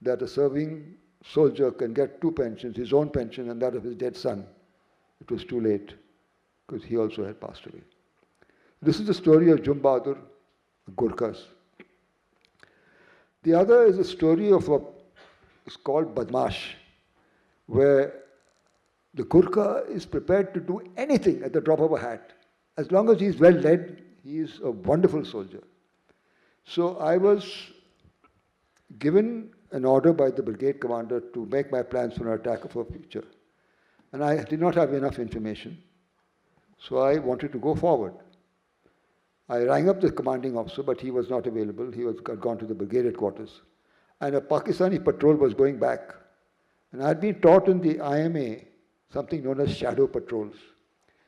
that a serving soldier can get 2 pensions, his own pension and that of his dead son, it was too late, because he also had passed away. This is the story of Jum Bahadur, Gurkhas. The other is a story of it's called Badmash, where the Gurkha is prepared to do anything at the drop of a hat. As long as he's well led, he is a wonderful soldier. So I was given an order by the brigade commander to make my plans for an attack of a future. And I did not have enough information, so I wanted to go forward. I rang up the commanding officer, but he was not available. He had gone to the brigade headquarters. And a Pakistani patrol was going back. And I had been taught in the IMA something known as shadow patrols,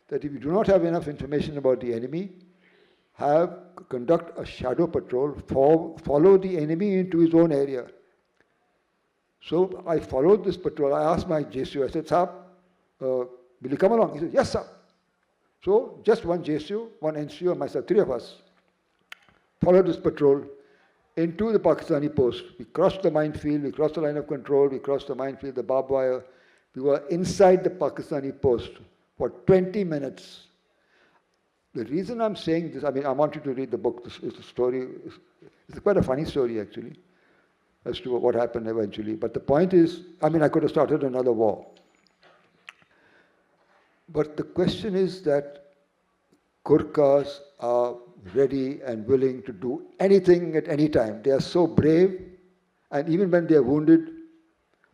that if you do not have enough information about the enemy, conduct a shadow patrol, follow the enemy into his own area. So I followed this patrol. I asked my JSU, I said, "Sir, will you come along?" He said, "Yes, sir." So just one JSU, one NCU, and myself, three of us, followed this patrol into the Pakistani post. We crossed the minefield, we crossed the line of control, we crossed the minefield, the barbed wire. We were inside the Pakistani post for 20 minutes. The reason I'm saying this, I mean, I want you to read the book. This is a story, it's quite a funny story actually, as to what happened eventually. But the point is, I mean, I could have started another war. But the question is that Gurkhas are ready and willing to do anything at any time. They are so brave, and even when they are wounded,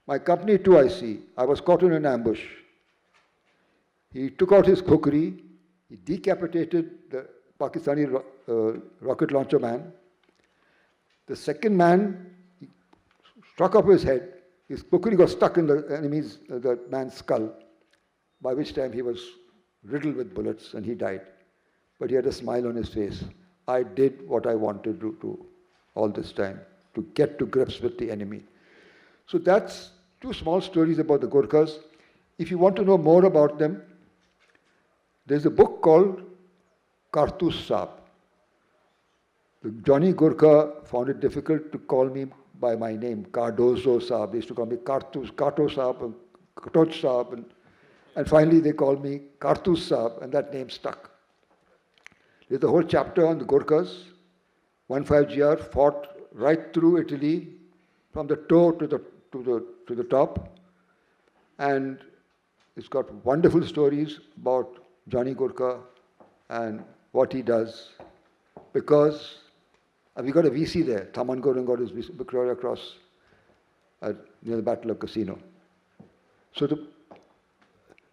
my company too, I see. I was caught in an ambush. He took out his kukri, he decapitated the Pakistani rocket launcher man. The second man, he struck off his head. His kukri got stuck in the man's skull, by which time he was riddled with bullets and he died. But he had a smile on his face. I did what I wanted to do all this time, to get to grips with the enemy. So that's two small stories about the Gurkhas. If you want to know more about them, there's a book called Kartus Saab. Johnny Gurkha found it difficult to call me by my name, Cardozo Saab. They used to call me Kato Saab and Katoch Saab. And finally they called me Kartus Saab, and that name stuck. There's a whole chapter on the Gurkhas. 15GR fought right through Italy, from the toe to the top. And it's got wonderful stories about Johnny Gurkha and what he does. Because we got a VC there. Thaman Gurung got his Victoria Cross near the Battle of Casino. So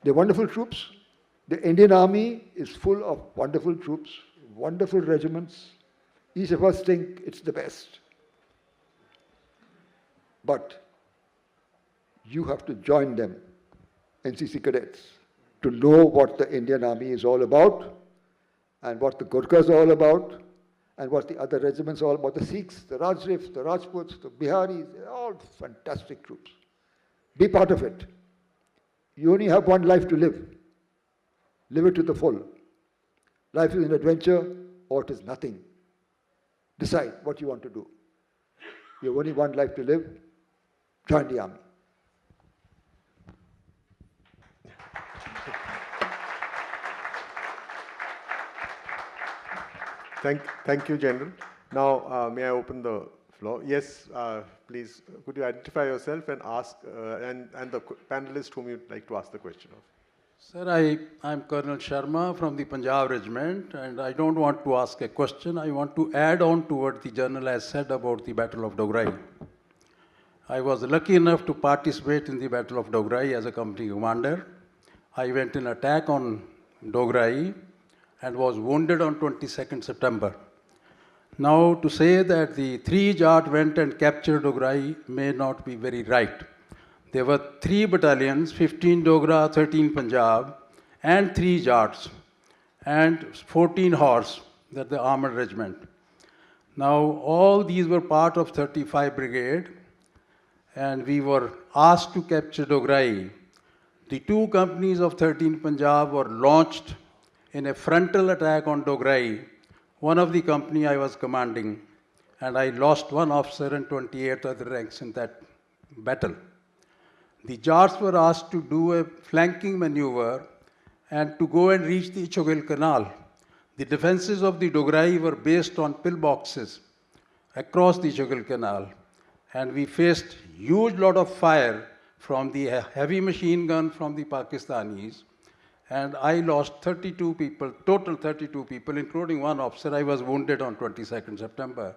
they're wonderful troops. The Indian Army is full of wonderful troops, wonderful regiments. Each of us think it's the best. But you have to join them, NCC cadets, to know what the Indian Army is all about, and what the Gurkhas are all about, and what the other regiments are all about. The Sikhs, the Rajrifs, the Rajputs, the Biharis, they're all fantastic troops. Be part of it. You only have one life to live. Live it to the full. Life is an adventure or it is nothing. Decide what you want to do. You have only one life to live. Join the army. Thank you, General. Now, may I open the floor? Yes, please, could you identify yourself and ask, and the panelist whom you'd like to ask the question of? Sir, I'm Colonel Sharma from the Punjab Regiment, and I don't want to ask a question. I want to add on to what the General has said about the Battle of DograI. I was lucky enough to participate in the Battle of DograI as a company commander. I went in attack on DograI and was wounded on 22nd September. Now, to say that the 3 Jat went and captured DograI may not be very right. There were 3 battalions, 15 Dogra, 13 Punjab, and 3 Jats, and 14 horse, that the armored regiment. Now, all these were part of 35 Brigade, and we were asked to capture DograI. The 2 companies of 13 Punjab were launched in a frontal attack on DograI, one of the company I was commanding, and I lost 1 officer and 28 other ranks in that battle. The Jats were asked to do a flanking maneuver and to go and reach the Ichogil Canal. The defenses of the DograI were based on pillboxes across the Ichogil Canal. and we faced huge lot of fire from the heavy machine gun from the Pakistanis, and I lost 32 people, total 32 people, including one officer. I was wounded on 22nd September,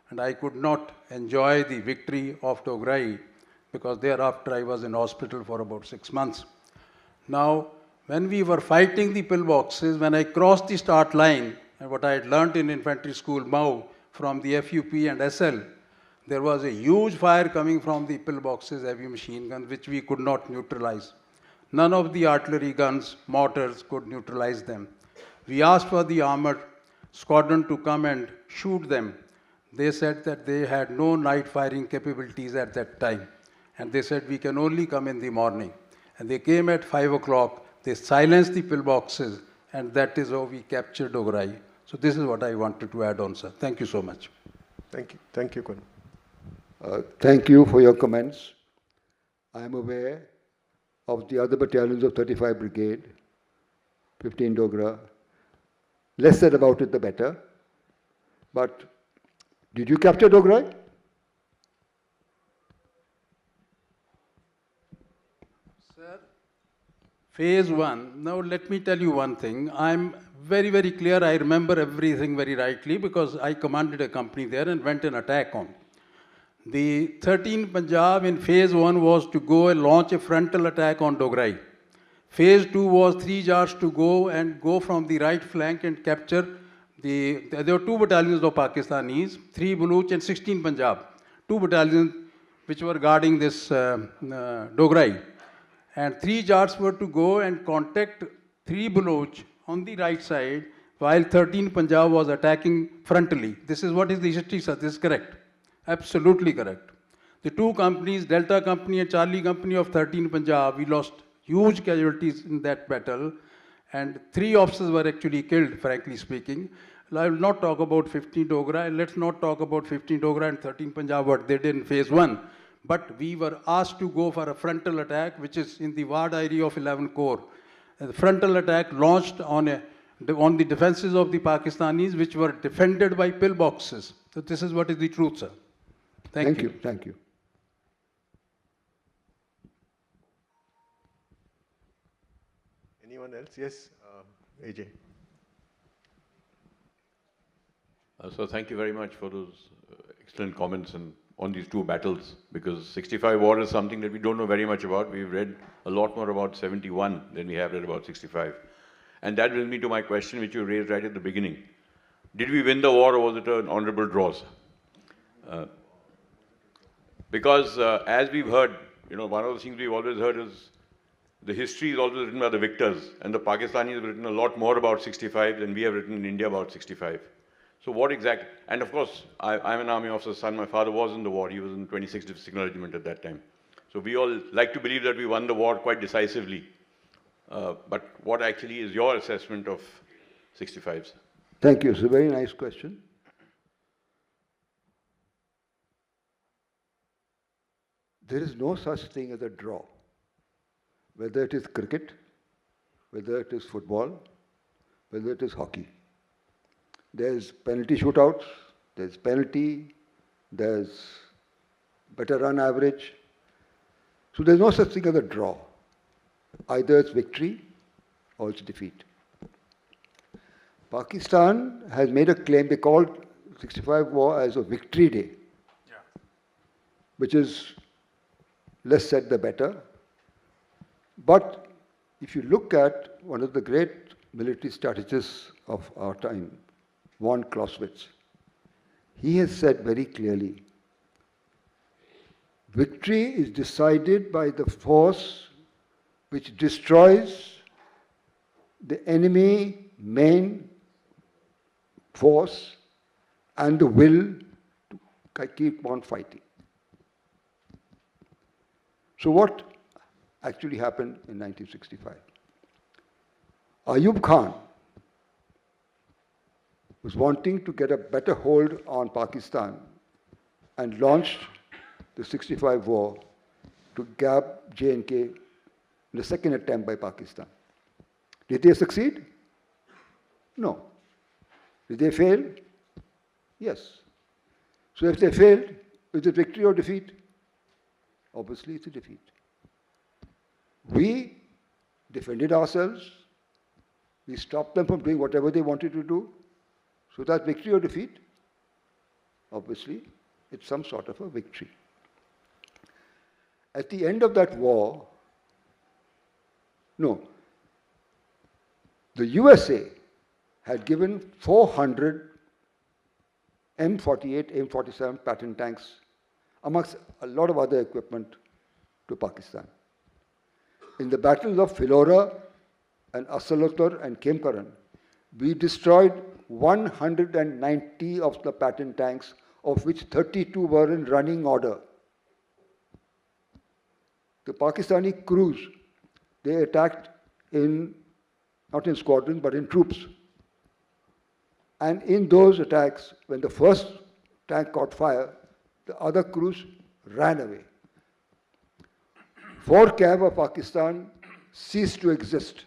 and I could not enjoy the victory of Dograhi because thereafter I was in hospital for about 6 months. Now, when we were fighting the pillboxes, when I crossed the start line, and what I had learnt in infantry school, Mau, from the FUP and SL, there was a huge fire coming from the pillboxes, heavy machine guns, which we could not neutralize. None of the artillery guns, mortars could neutralize them. We asked for the armored squadron to come and shoot them. They said that they had no night firing capabilities at that time. And they said, we can only come in the morning. And they came at 5 o'clock, they silenced the pillboxes, and that is how we captured Dograhi. So this is what I wanted to add on, sir. Thank you so much. Thank you. Thank you, Colonel. Thank you for your comments. I am aware of the other battalions of 35 Brigade, 15 Dogra. Less said about it, the better. But did you capture Dogra? Sir, phase 1. Now let me tell you one thing. I'm very, very clear. I remember everything very rightly because I commanded a company there and went an attack on. The 13 Punjab in phase 1 was to go and launch a frontal attack on Dograhi. Phase 2 was 3 Jars to go and go from the right flank and capture there were 2 battalions of Pakistanis, 3 Baluch and 16 Punjab. 2 battalions which were guarding this Dograhi. And 3 Jars were to go and contact 3 Baluch on the right side while 13 Punjab was attacking frontally. This is what is the history, sir. This is correct. Absolutely correct. The 2 companies, Delta Company and Charlie Company of 13 Punjab, we lost huge casualties in that battle, and 3 officers were actually killed, frankly speaking. I will not talk about 15 Dogra, and let's not talk about 15 Dogra and 13 Punjab, what they did in phase 1. But we were asked to go for a frontal attack, which is in the war diary of 11 Corps. The frontal attack launched on the defenses of the Pakistanis, which were defended by pillboxes. So this is what is the truth, sir. Thank you. Thank you. Anyone else? Yes, AJ. So thank you very much for those excellent comments on these 2 battles, because 65 war is something that we don't know very much about. We've read a lot more about 71 than we have read about 65. And that brings me to my question, which you raised right at the beginning. Did we win the war, or was it an honorable draw? Because as we've heard, one of the things we've always heard is the history is always written by the victors, and the Pakistanis have written a lot more about 65 than we have written in India about 65. So what exactly, and of course, I'm an army officer's son. My father was in the war. He was in 26th Signal Regiment at that time. So we all like to believe that we won the war quite decisively. But what actually is your assessment of 65? Thank you. It's a very nice question. There is no such thing as a draw. Whether it is cricket, whether it is football, whether it is hockey. There's penalty shootouts, there's penalty, there's better run average. So there's no such thing as a draw. Either it's victory or it's defeat. Pakistan has made a claim. They called 65 war as a victory day, which is less said the better. But if you look at one of the great military strategists of our time, von Clausewitz, he has said very clearly, victory is decided by the force which destroys the enemy main force and the will to keep on fighting. So what actually happened in 1965? Ayub Khan was wanting to get a better hold on Pakistan and launched the 65 war to grab J&K in the second attempt by Pakistan. Did they succeed? No. Did they fail? Yes. So if they failed, Is it victory or defeat? Obviously, it's a defeat. We defended ourselves. We stopped them from doing whatever they wanted to do. So that's victory or defeat? Obviously, it's some sort of a victory. At the end of that war, no, the USA had given 400 M48, M47 Patton tanks, amongst a lot of other equipment, to Pakistan. In the battles of Philora and Asalotar and Kemkaran, we destroyed 190 of the Patton tanks, of which 32 were in running order. The Pakistani crews, they attacked not in squadrons, but in troops. And in those attacks, when the first tank caught fire, the other crews ran away. 4 Cav of Pakistan ceased to exist.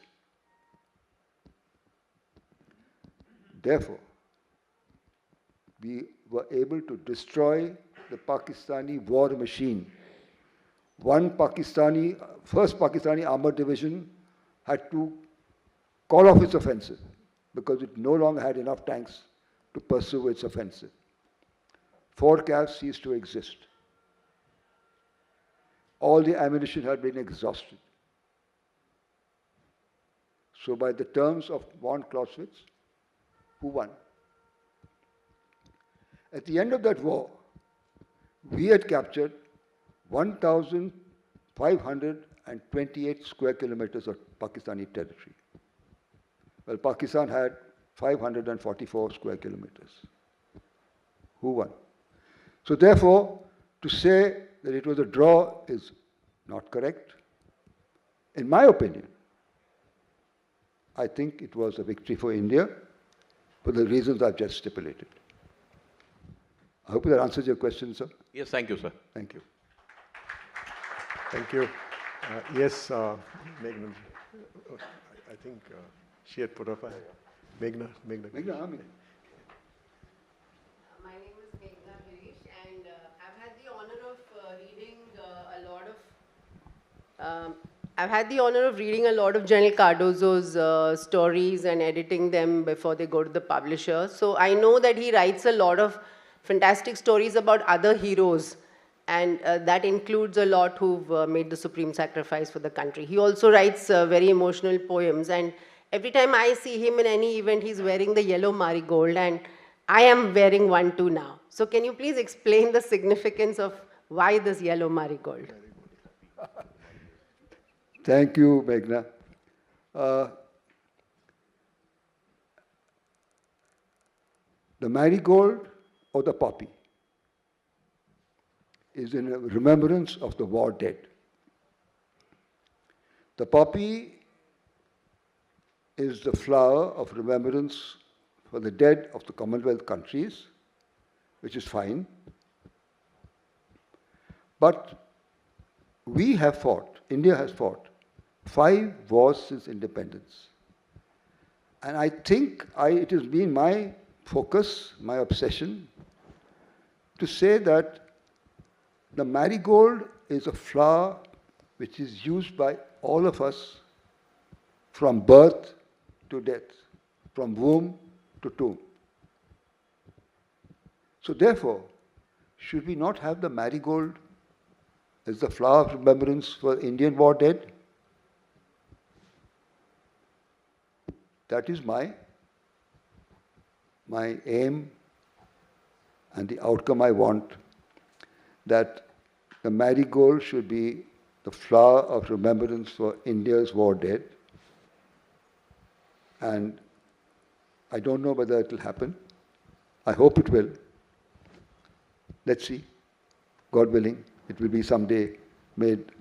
Therefore, we were able to destroy the Pakistani war machine. First Pakistani armored division had to call off its offensive because it no longer had enough tanks to pursue its offensive. 4 Cavs ceased to exist. All the ammunition had been exhausted. So by the terms of von Clausewitz, who won? At the end of that war, we had captured 1,528 square kilometers of Pakistani territory. Well, Pakistan had 544 square kilometers. Who won? So therefore, to say that it was a draw is not correct. In my opinion, I think it was a victory for India for the reasons I've just stipulated. I hope that answers your question, sir. Yes, thank you, sir. Thank you. Thank you. Yes, Meghna. I think she had put up a... Meghna. Meghna, My name is Meghna Girish, and I've had the honor of reading a lot of General Cardozo's stories and editing them before they go to the publisher. So I know that he writes a lot of fantastic stories about other heroes, and that includes a lot who've made the supreme sacrifice for the country. He also writes very emotional poems, and every time I see him in any event, he's wearing the yellow marigold, and I am wearing one too now. So can you please explain the significance of why this yellow marigold? Thank you, Meghna. The marigold or the poppy is in remembrance of the war dead. The poppy is the flower of remembrance for the dead of the Commonwealth countries, which is fine. But we have fought, India has fought 5 wars since independence. And I think it has been my focus, my obsession, to say that the marigold is a flower which is used by all of us from birth to death, from womb to tomb. So therefore, should we not have the marigold as the flower of remembrance for Indian war dead? That is my aim and the outcome I want, that the marigold should be the flower of remembrance for India's war dead. And I don't know whether it will happen. I hope it will. Let's see. God willing, it will be someday made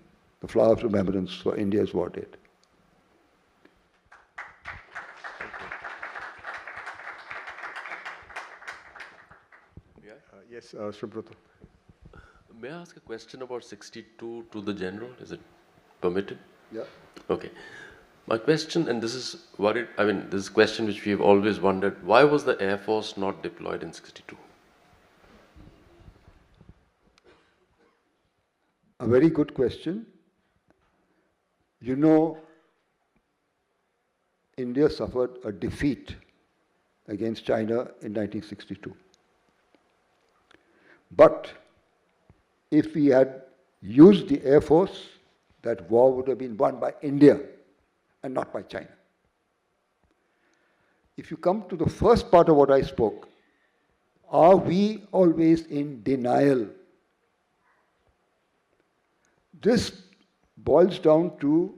the flower of remembrance for India's war dead. Yes, Subrata. May I ask a question about 62 to the general? Is it permitted? Yeah. Okay. My question, and this is this is a question which we have always wondered, why was the Air Force not deployed in 62? A very good question. You know, India suffered a defeat against China in 1962. But if we had used the Air Force, that war would have been won by India and not by China. If you come to the first part of what I spoke, are we always in denial? This boils down to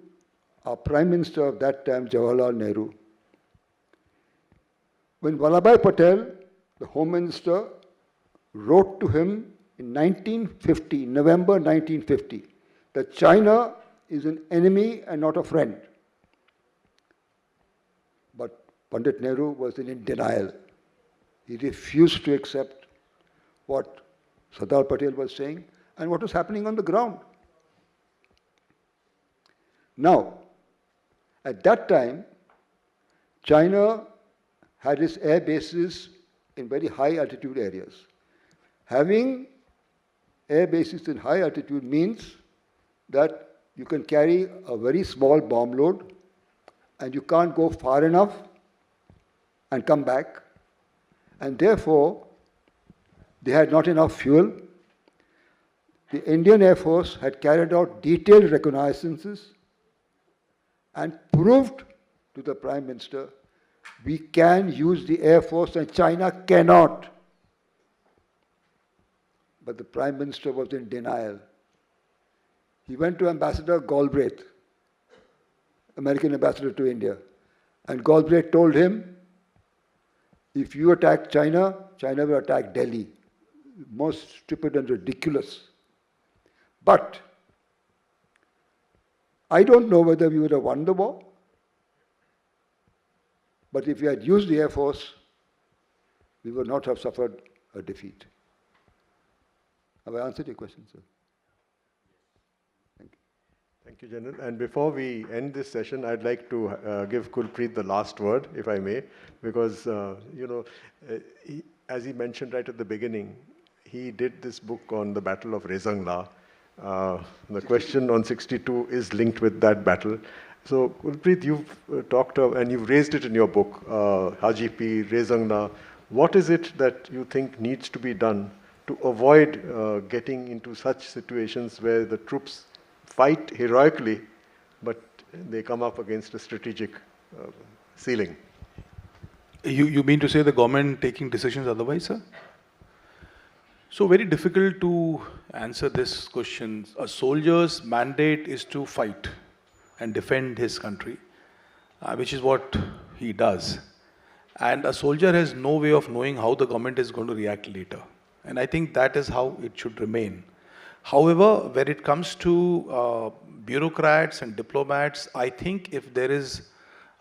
our Prime Minister of that time, Jawaharlal Nehru. When Vallabhbhai Patel, the Home Minister, wrote to him in 1950, November 1950, that China is an enemy and not a friend. But Pandit Nehru was in denial. He refused to accept what Sardar Patel was saying and what was happening on the ground. Now, at that time, China had its air bases in very high altitude areas. Having air bases in high altitude means that you can carry a very small bomb load and you can't go far enough and come back. And therefore, they had not enough fuel. The Indian Air Force had carried out detailed reconnaissances and proved to the Prime Minister, we can use the Air Force and China cannot. But the Prime Minister was in denial. He went to Ambassador Galbraith, American ambassador to India, and Galbraith told him, if you attack China, China will attack Delhi. Most stupid and ridiculous. But I don't know whether we would have won the war, but if we had used the Air Force, we would not have suffered a defeat. Have I answered your question, sir? Thank you. Thank you, General. And before we end this session, I'd like to give Kulpreet the last word, if I may, because, as he mentioned right at the beginning, he did this book on the Battle of Rezangla. The question on 62 is linked with that battle. So, Kulpreet, you've talked and you've raised it in your book, Haji Pir, Rezangla. What is it that you think needs to be done to avoid getting into such situations where the troops fight heroically, but they come up against a strategic ceiling? You mean to say the government taking decisions otherwise, sir? So very difficult to answer this question. A soldier's mandate is to fight and defend his country, which is what he does. And a soldier has no way of knowing how the government is going to react later. And I think that is how it should remain. However, when it comes to bureaucrats and diplomats, I think if there is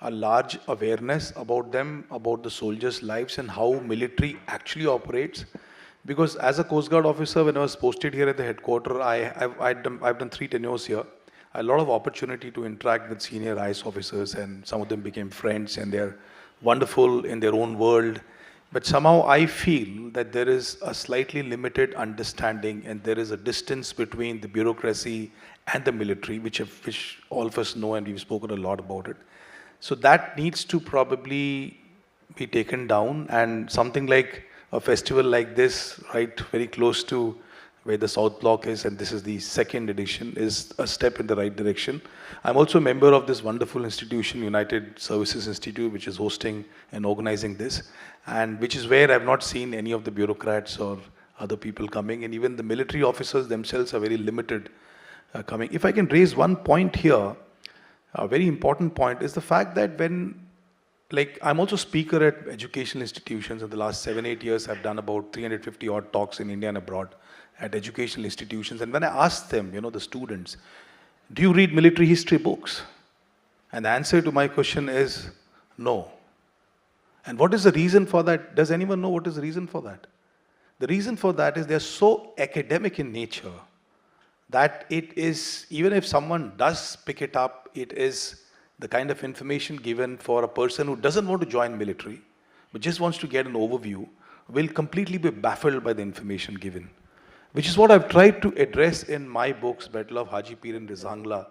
a large awareness about them, about the soldiers' lives and how military actually operates, because as a Coast Guard officer, when I was posted here at the headquarters, I've done 3 tenures here. I had a lot of opportunity to interact with senior IAS officers, and some of them became friends, and they're wonderful in their own world. But somehow I feel that there is a slightly limited understanding and there is a distance between the bureaucracy and the military, which all of us know and we've spoken a lot about it. So that needs to probably be taken down, and something like a festival like this, right, very close to where the South Block is, and this is the 2nd edition, is a step in the right direction. I'm also a member of this wonderful institution, United Services Institute, which is hosting and organizing this, and which is where I've not seen any of the bureaucrats or other people coming, and even the military officers themselves are very limited coming. If I can raise one point here, a very important point is the fact that I'm also speaker at educational institutions. In the last 7-8 years, I've done about 350 odd talks in India and abroad at educational institutions. And when I ask them, the students, do you read military history books? And the answer to my question is no. And what is the reason for that? Does anyone know what is the reason for that? The reason for that is they're so academic in nature that it is, even if someone does pick it up, it is the kind of information given for a person who doesn't want to join military, but just wants to get an overview, will completely be baffled by the information given. which is what I've tried to address in my books, Battle of Haji Pir and Rizangla,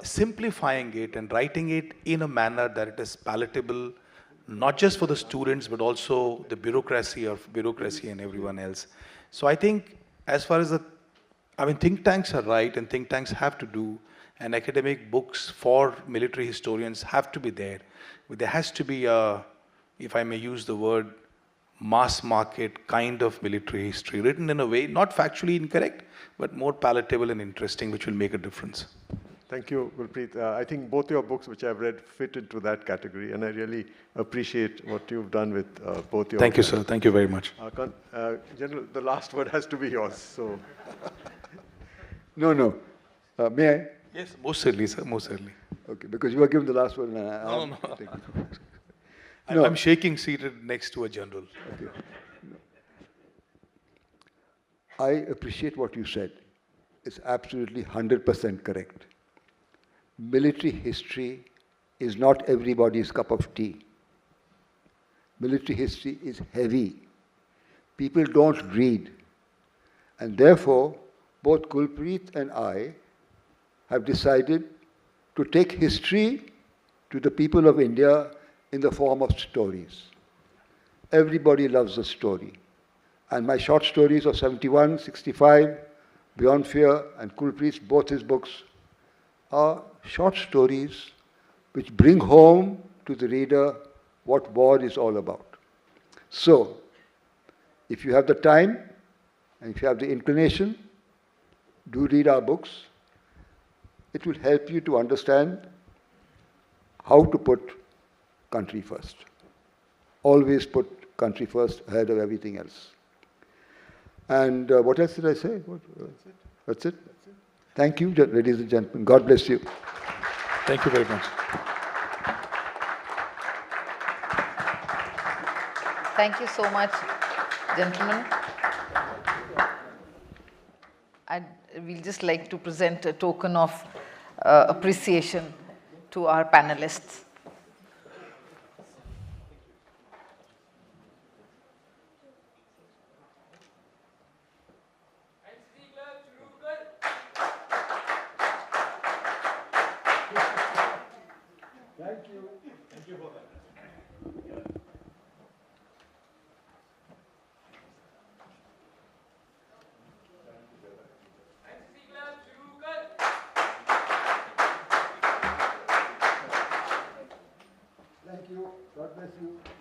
simplifying it and writing it in a manner that it is palatable, not just for the students, but also the bureaucracy and everyone else. So I think as far as think tanks are right and think tanks have to do, and academic books for military historians have to be there. But there has to be a, if I may use the word, mass market kind of military history written in a way, not factually incorrect, but more palatable and interesting, which will make a difference. Thank you, Gulpreet. I think both your books, which I've read, fit into that category, and I really appreciate what you've done with both your. Thank you, sir. Thank you very much. General, the last word has to be yours. So. No. May I? Yes, most certainly, sir. Most certainly. Okay, because you were given the last word. No. No. I'm shaking seated next to a general. Okay. I appreciate what you said. It's absolutely 100% correct. Military history is not everybody's cup of tea. Military history is heavy. People don't read. And therefore, both Gulpreet and I have decided to take history to the people of India in the form of stories. Everybody loves a story. And my short stories of 71, 65, Beyond Fear, and Gulpreet's, both his books, are short stories which bring home to the reader what war is all about. So, if you have the time, and if you have the inclination, do read our books. It will help you to understand how to put country first. Always put country first ahead of everything else. And what else did I say? That's it. Thank you, ladies and gentlemen. God bless you. Thank you very much. Thank you so much, gentlemen. We'll just like to present a token of appreciation to our panelists. Thank you. Thank you for that. Thank you. God bless you.